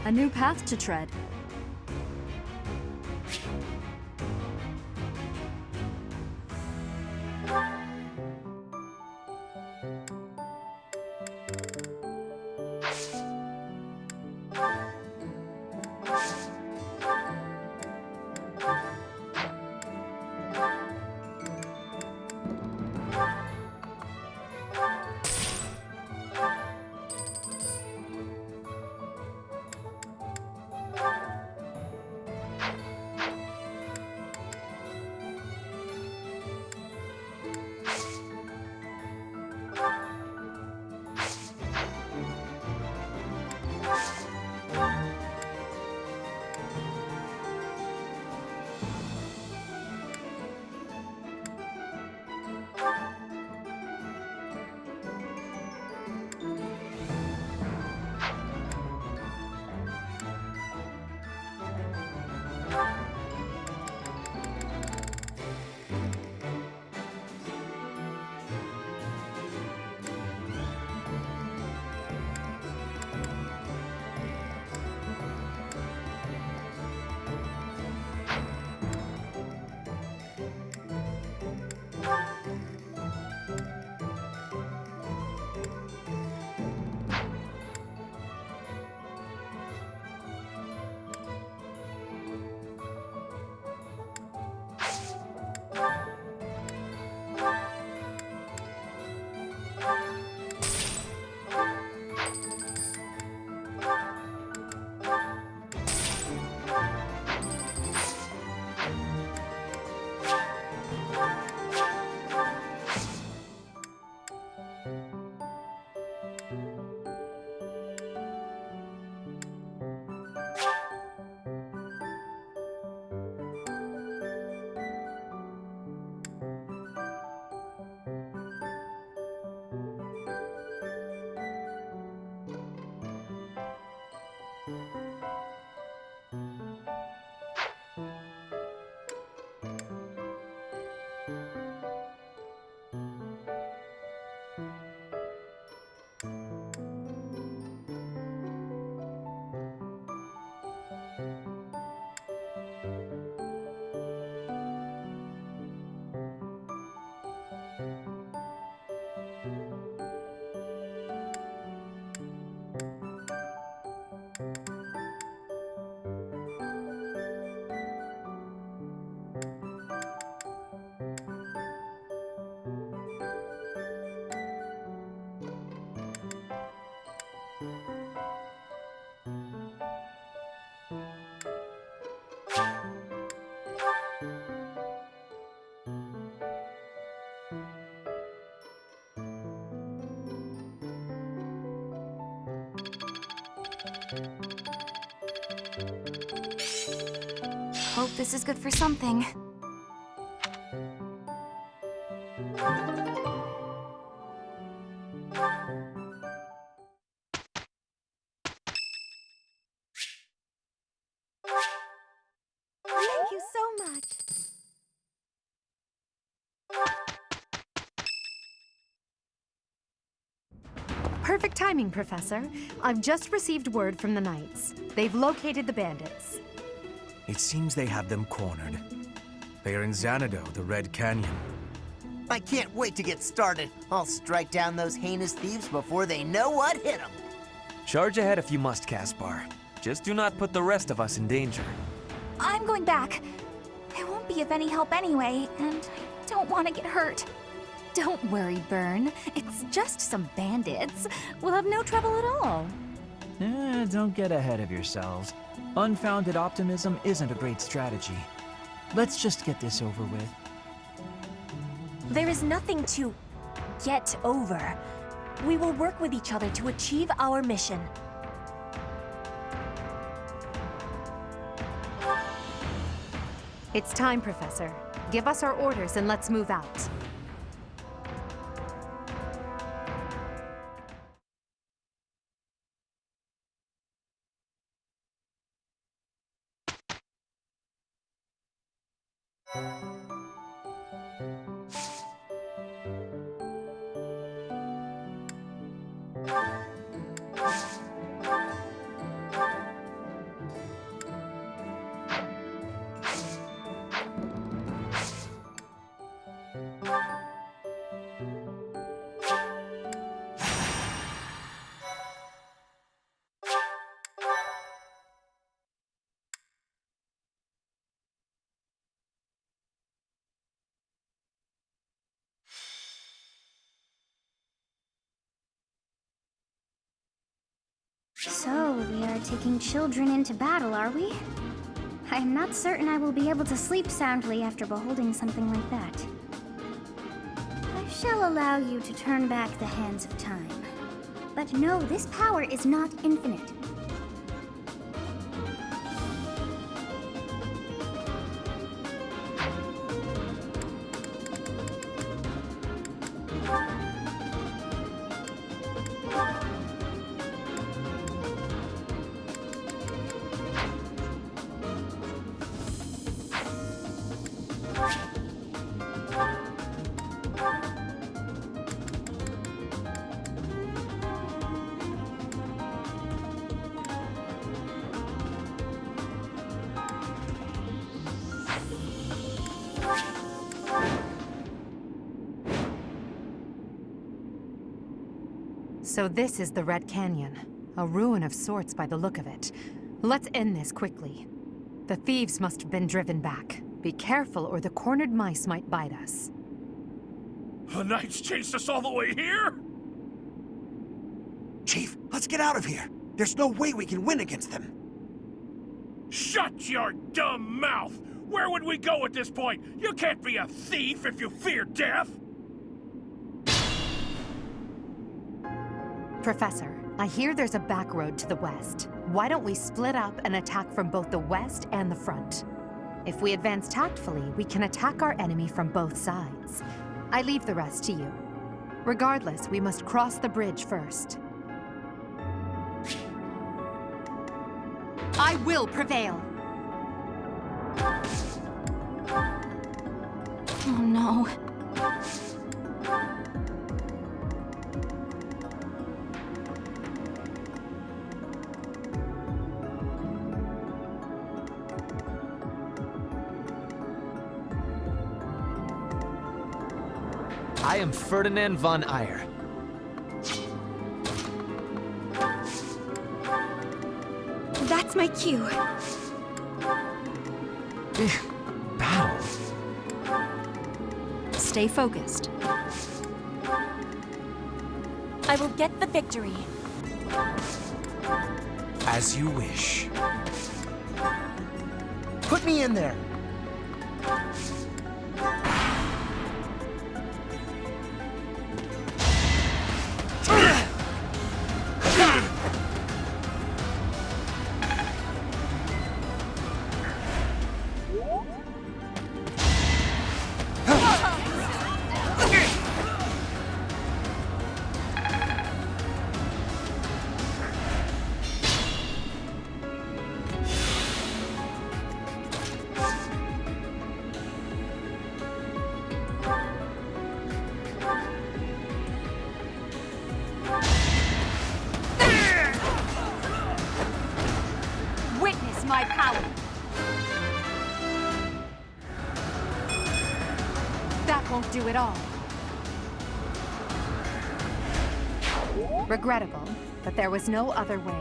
A new path to tread. Hope this is good for something. Thank you so much. Perfect timing, Professor. I've just received word from the Knights. They've located the bandits. It seems they have them cornered. They are in Xanadu, the Red Canyon. I can't wait to get started. I'll strike down those heinous thieves before they know what hit them. Charge ahead if you must, Caspar. Just do not put the rest of us in danger. I'm going back. I won't be of any help anyway, and I don't want to get hurt. Don't worry, Byrne. It's just some bandits. We'll have no trouble at all. Don't get ahead of yourselves. Unfounded optimism isn't a great strategy. Let's just get this over with. There is nothing to get over. We will work with each other to achieve our mission. It's time, Professor. Give us our orders and let's move out. So, we are taking children into battle, are we? I am not certain I will be able to sleep soundly after beholding something like that. I shall allow you to turn back the hands of time. But no, this power is not infinite. So this is the Red Canyon. A ruin of sorts by the look of it. Let's end this quickly. The thieves must have been driven back. Be careful or the cornered mice might bite us. The Knights chased us all the way here? Chief, let's get out of here. There's no way we can win against them. Shut your dumb mouth! Where would we go at this point? You can't be a thief if you fear death! Professor, I hear there's a back road to the west. Why don't we split up and attack from both the west and the front? If we advance tactfully, we can attack our enemy from both sides. I leave the rest to you. Regardless, we must cross the bridge first. I will prevail! Oh no. I am Ferdinand von Eyre. That's my cue. Battle. Stay focused. I will get the victory. As you wish. Put me in there. my power. That won't do at all. Regrettable, but there was no other way.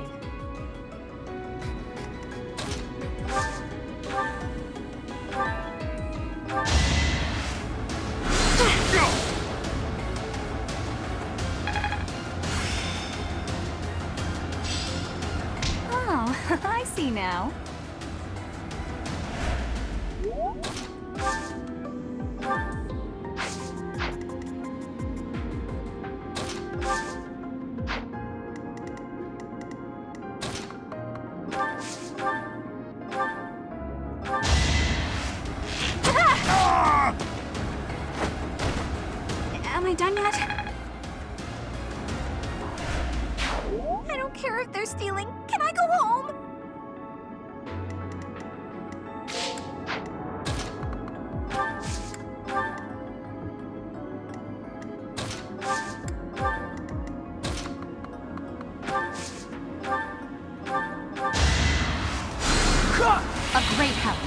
Oh, I see now. Am I done yet? I don't care if they're stealing. Can I go home? A great help.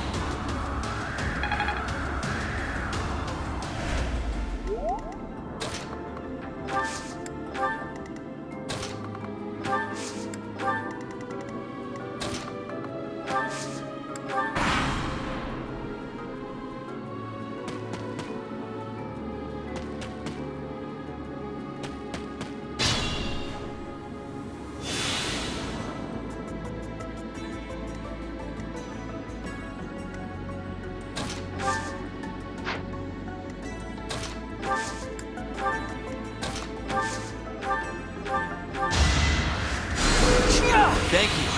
Thank you.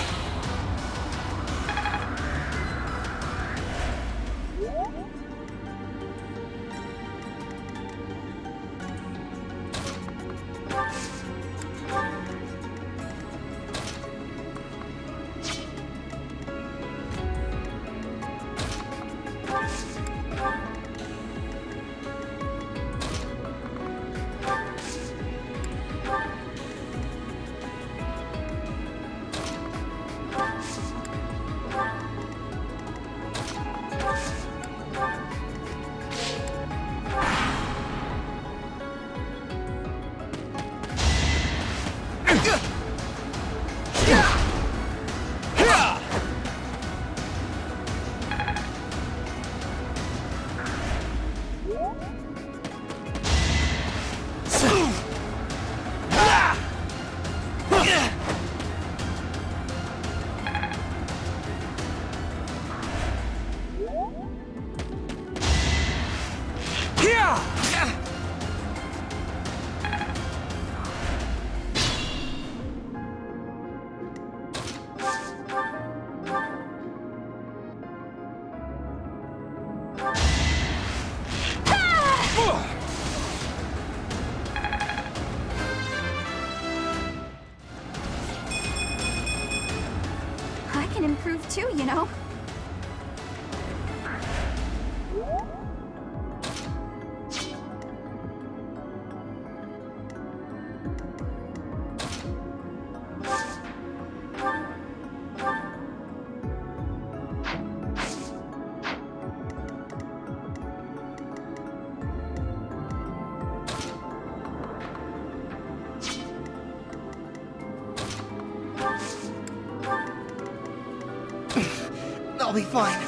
I can improve too, you know. I'll be fine.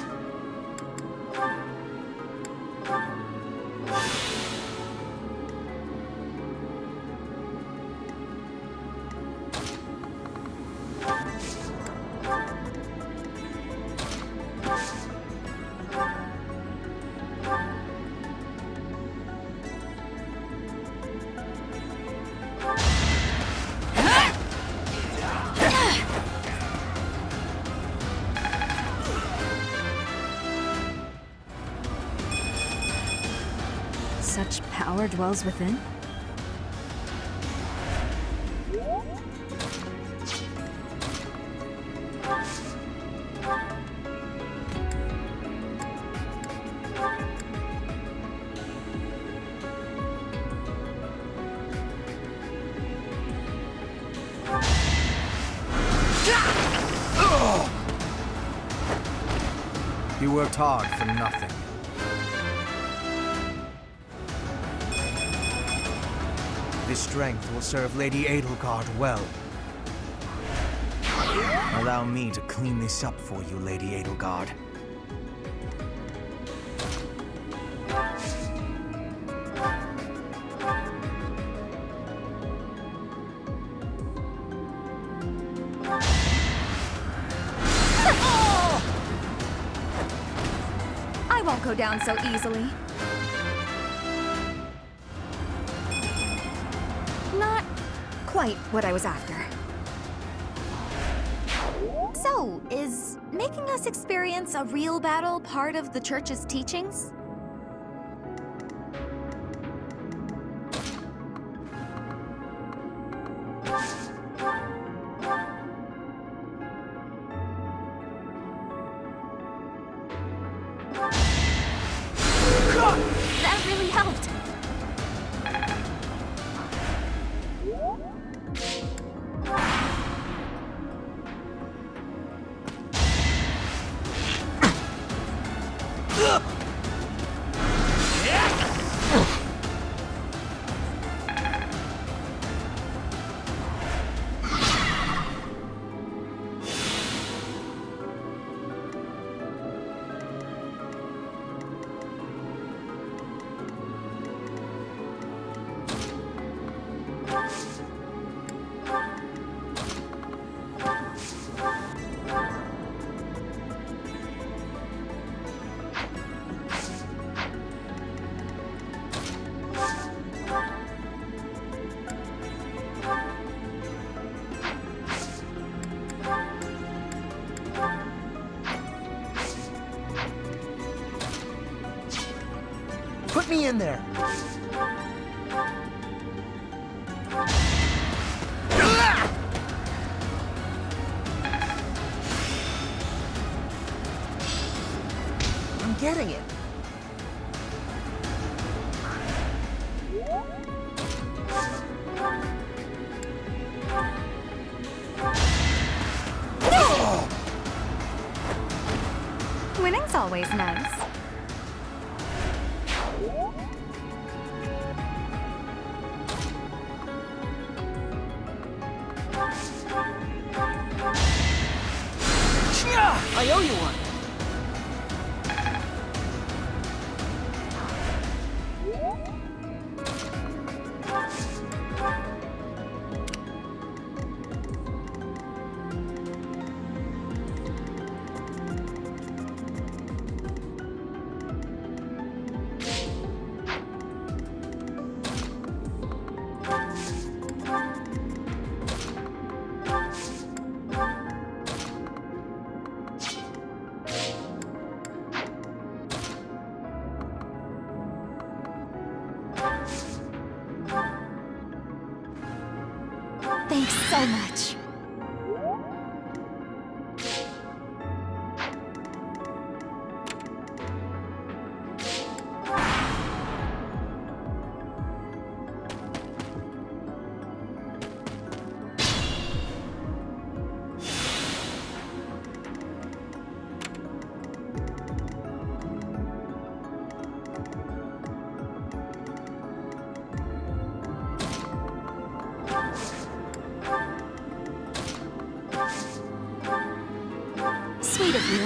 Such power dwells within? You worked hard for nothing. This strength will serve Lady Edelgard well. Allow me to clean this up for you, Lady Edelgard. I won't go down so easily. Not quite what I was after. So, is making us experience a real battle part of the Church's teachings? That really helped. Put me in there. I'm getting it. Winning's always nice. I owe you one. Thanks so much. Sweet of you.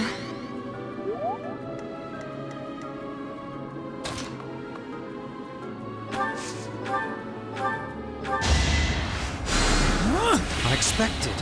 Unexpected.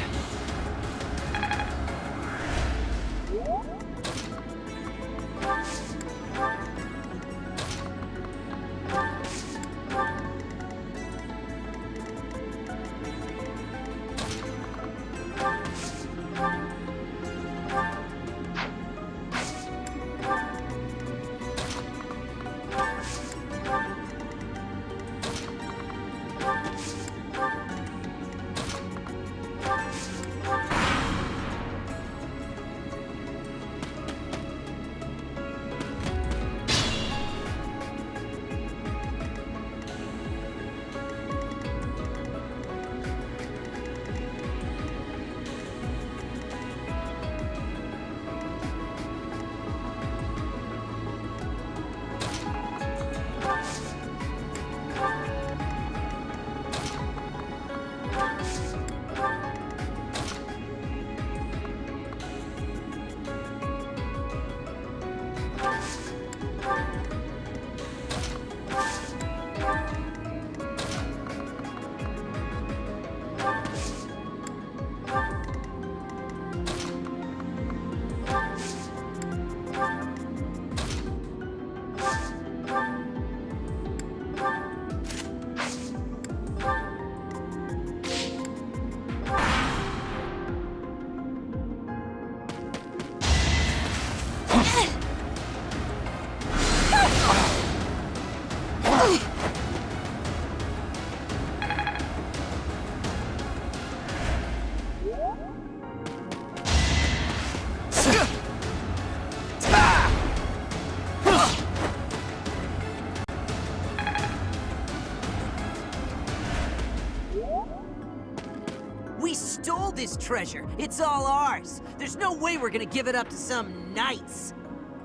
We stole this treasure. It's all ours. There's no way we're gonna give it up to some knights.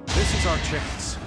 This is our chance.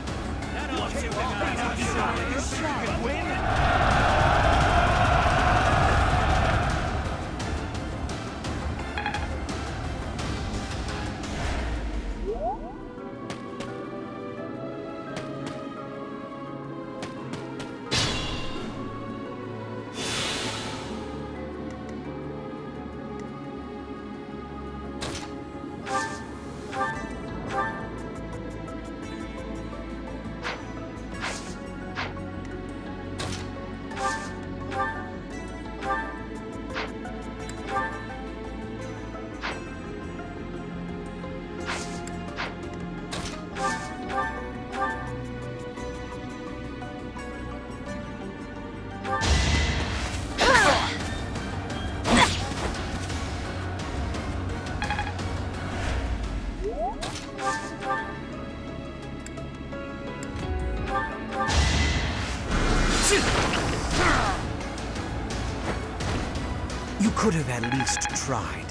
You could have at least tried.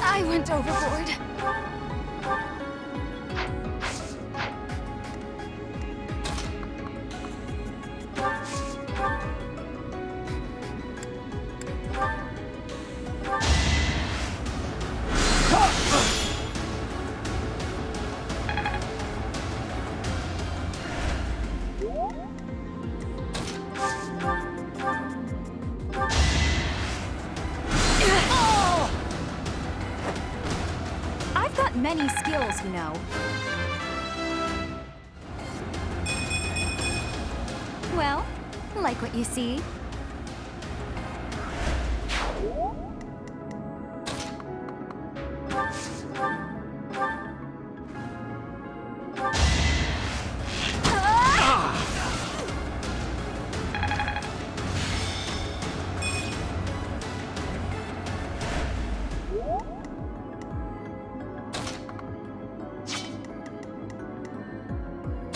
I went overboard. I've got many skills, you know. Well, like what you see?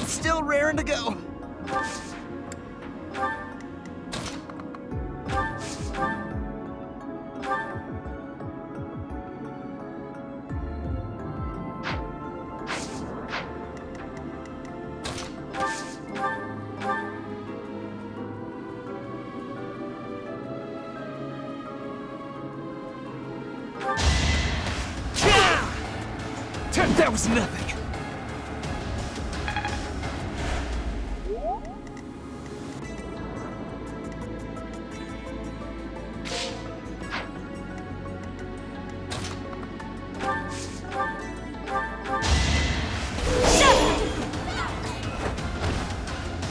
Still raring to go. That was nothing.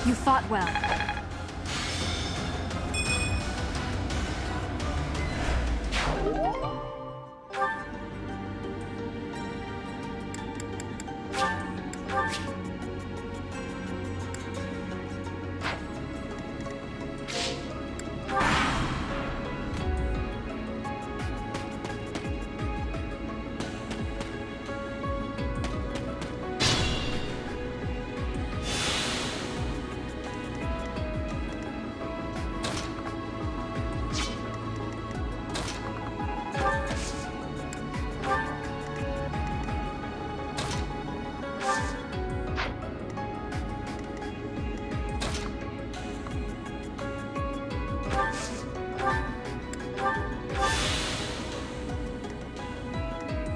You fought well.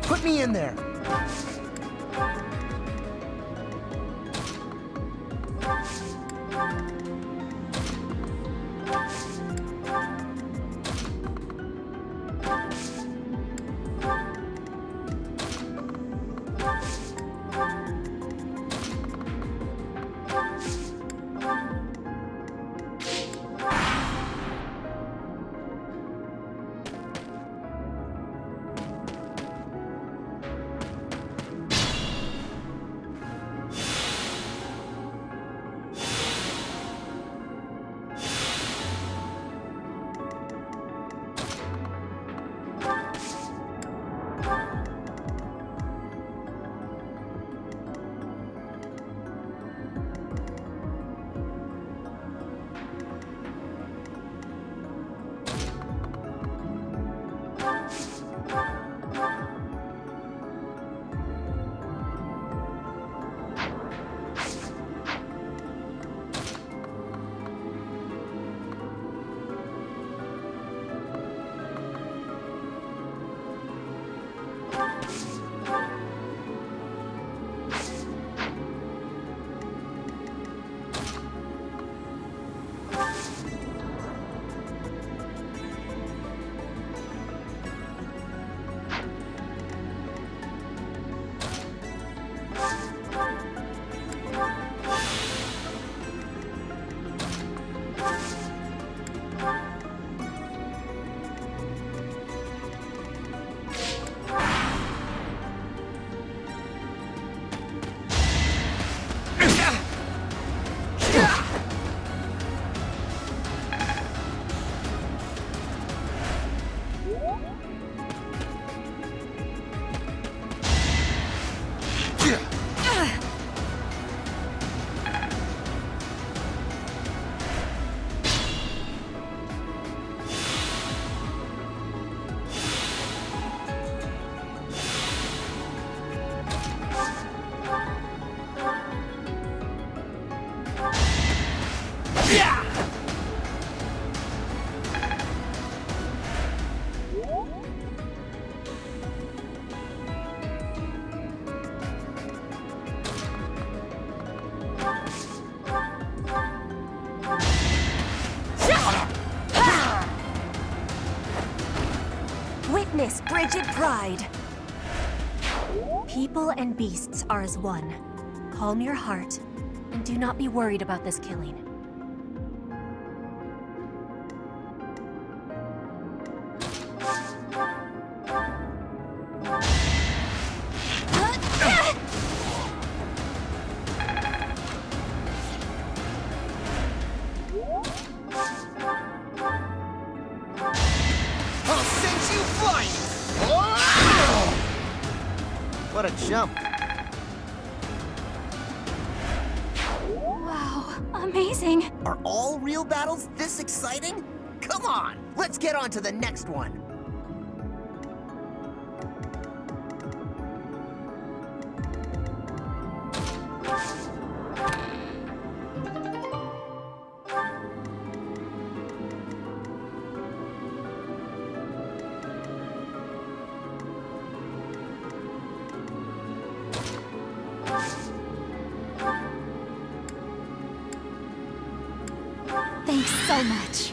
Put me in there. Witness Brigid Pride. People and beasts are as one. Calm your heart, and do not be worried about this killing. I'll send you flying! What a jump. Wow, amazing. Are all real battles this exciting? Come on, let's get on to the next one. Thanks so much.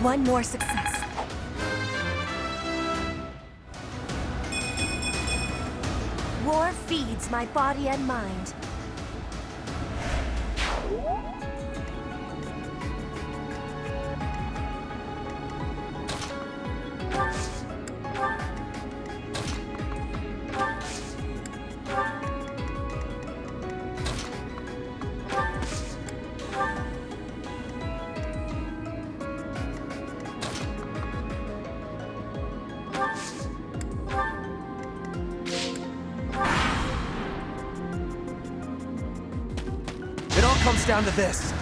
One more success. War feeds my body and mind. It all comes down to this.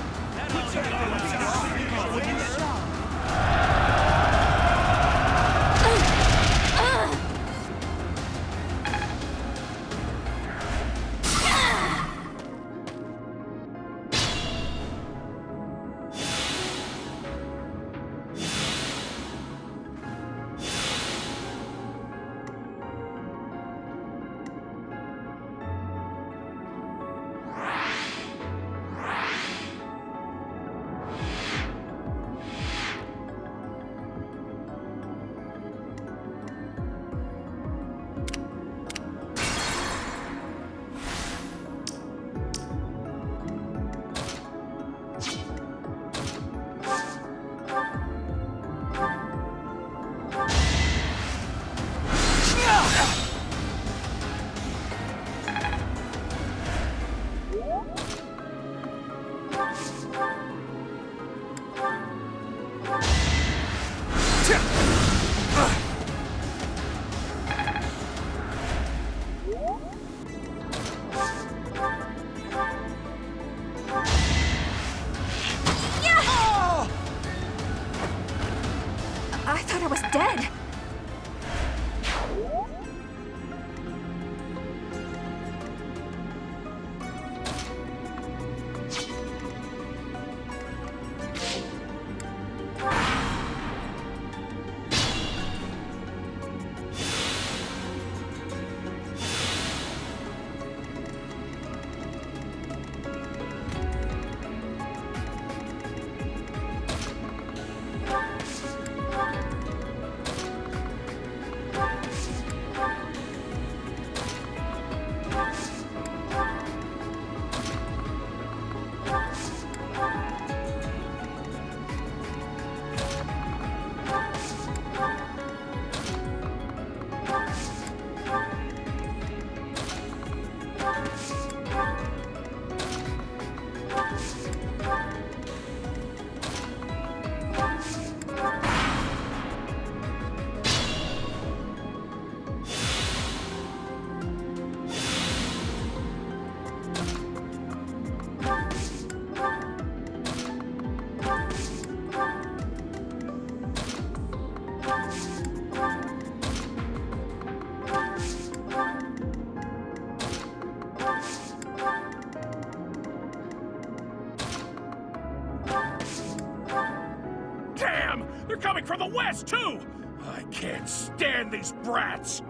I thought I was dead. coming from the west, too! I can't stand these brats!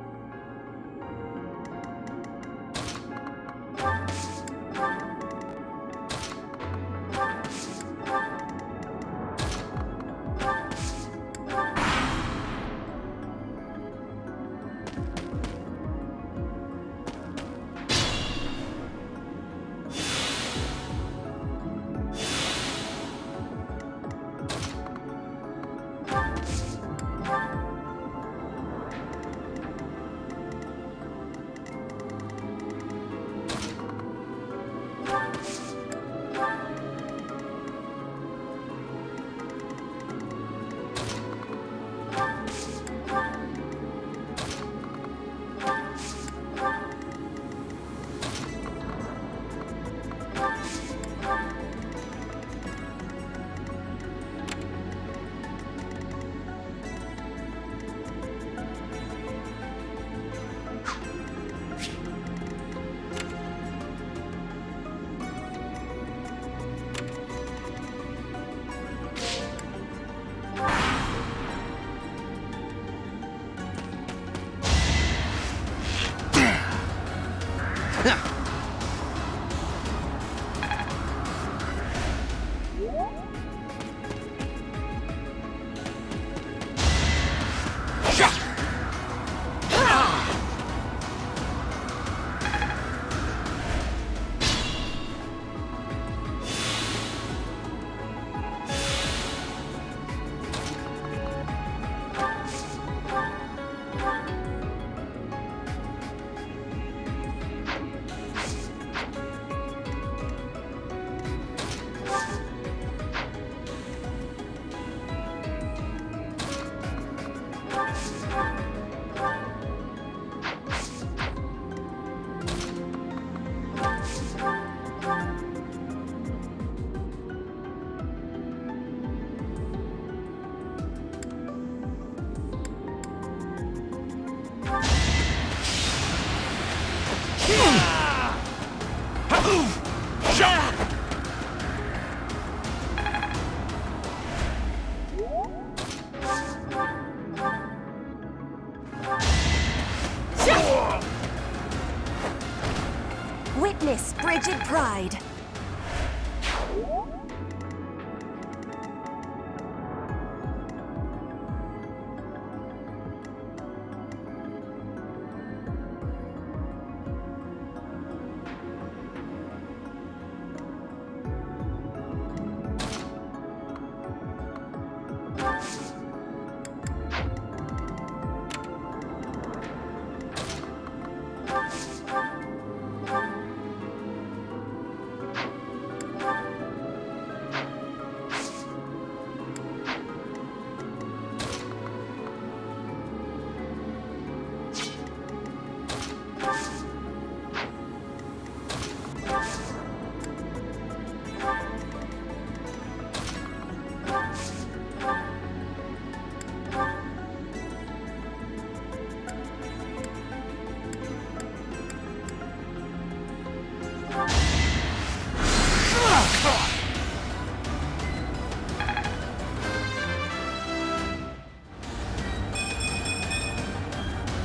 Witness frigid pride.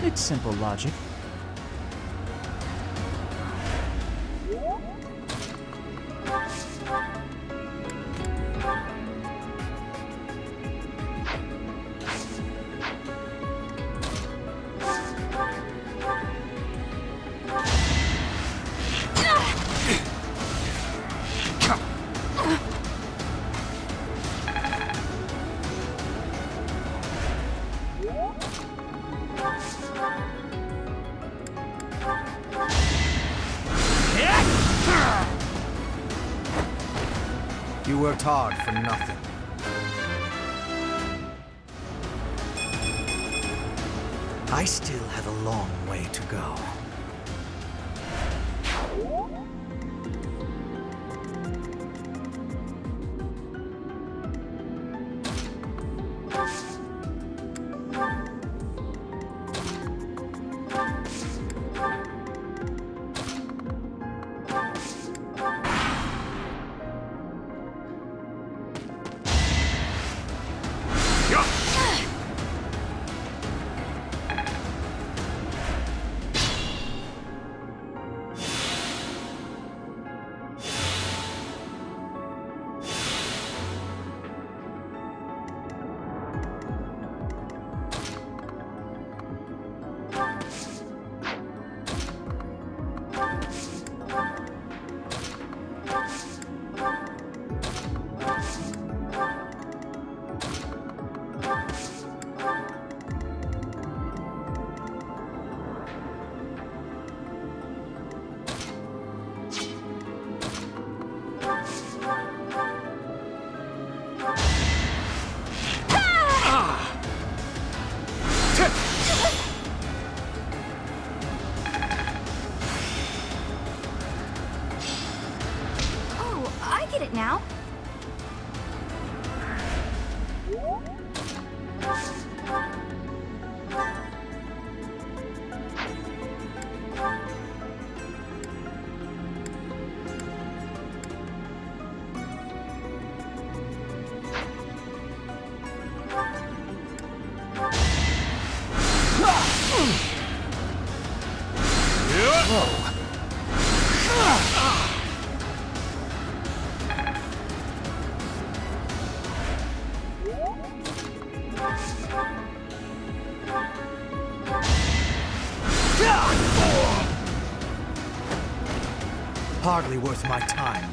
It's simple logic. You worked hard for nothing. I still have a long way to go. Oh, I get it now. Hardly worth my time.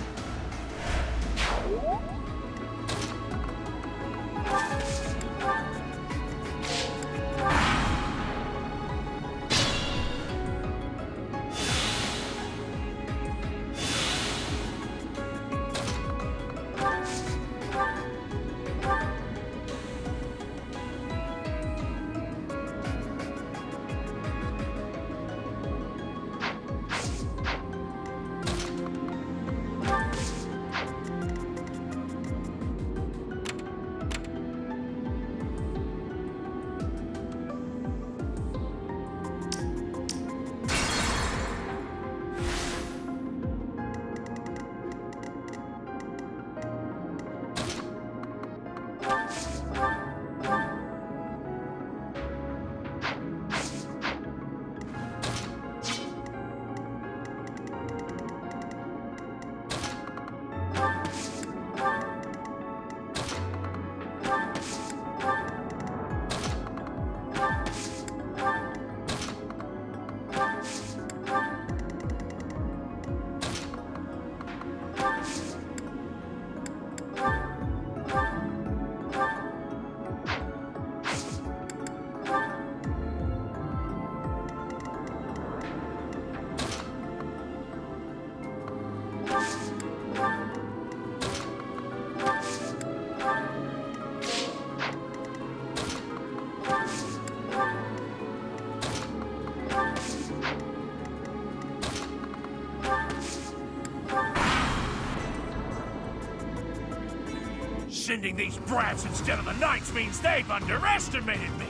Sending these brats instead of the knights means they've underestimated me.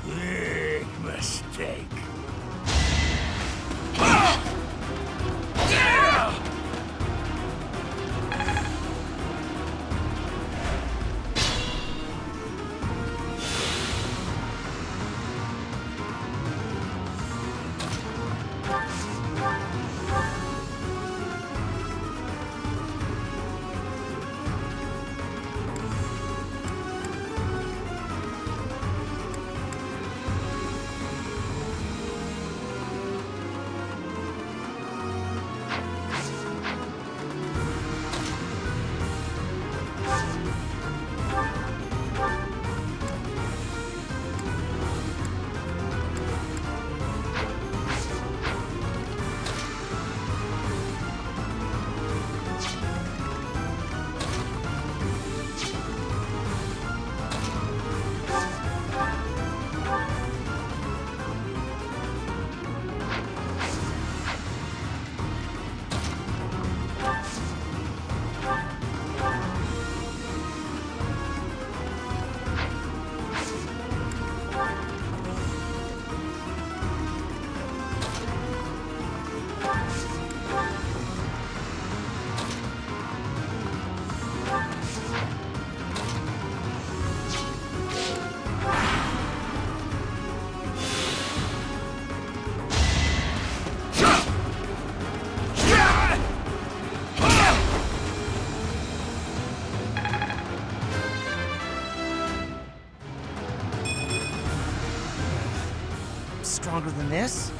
Big mistake. Stronger than this?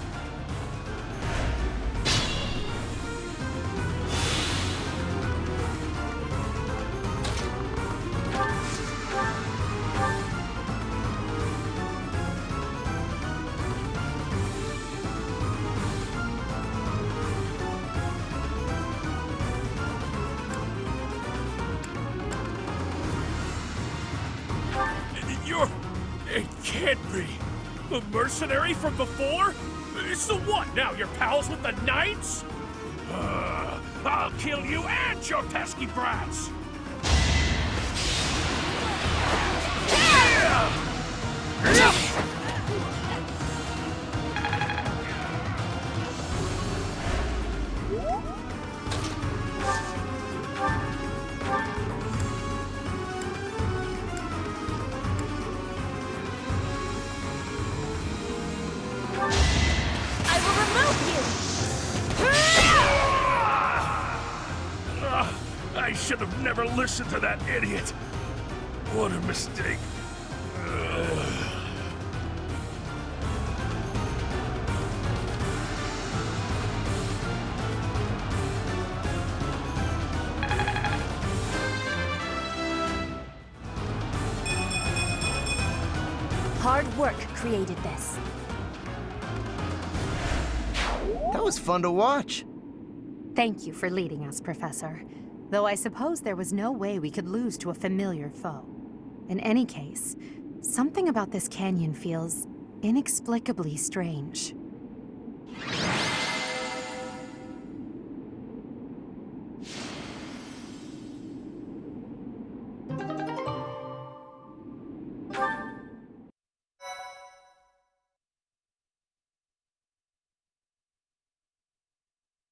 It can't be. A mercenary from before? So what, now you're pals with the Knights? I'll kill you and your pesky brats! I should have never listened to that idiot. What a mistake. Hard work created this. That was fun to watch. Thank you for leading us, Professor. Though I suppose there was no way we could lose to a familiar foe. In any case, something about this canyon feels inexplicably strange.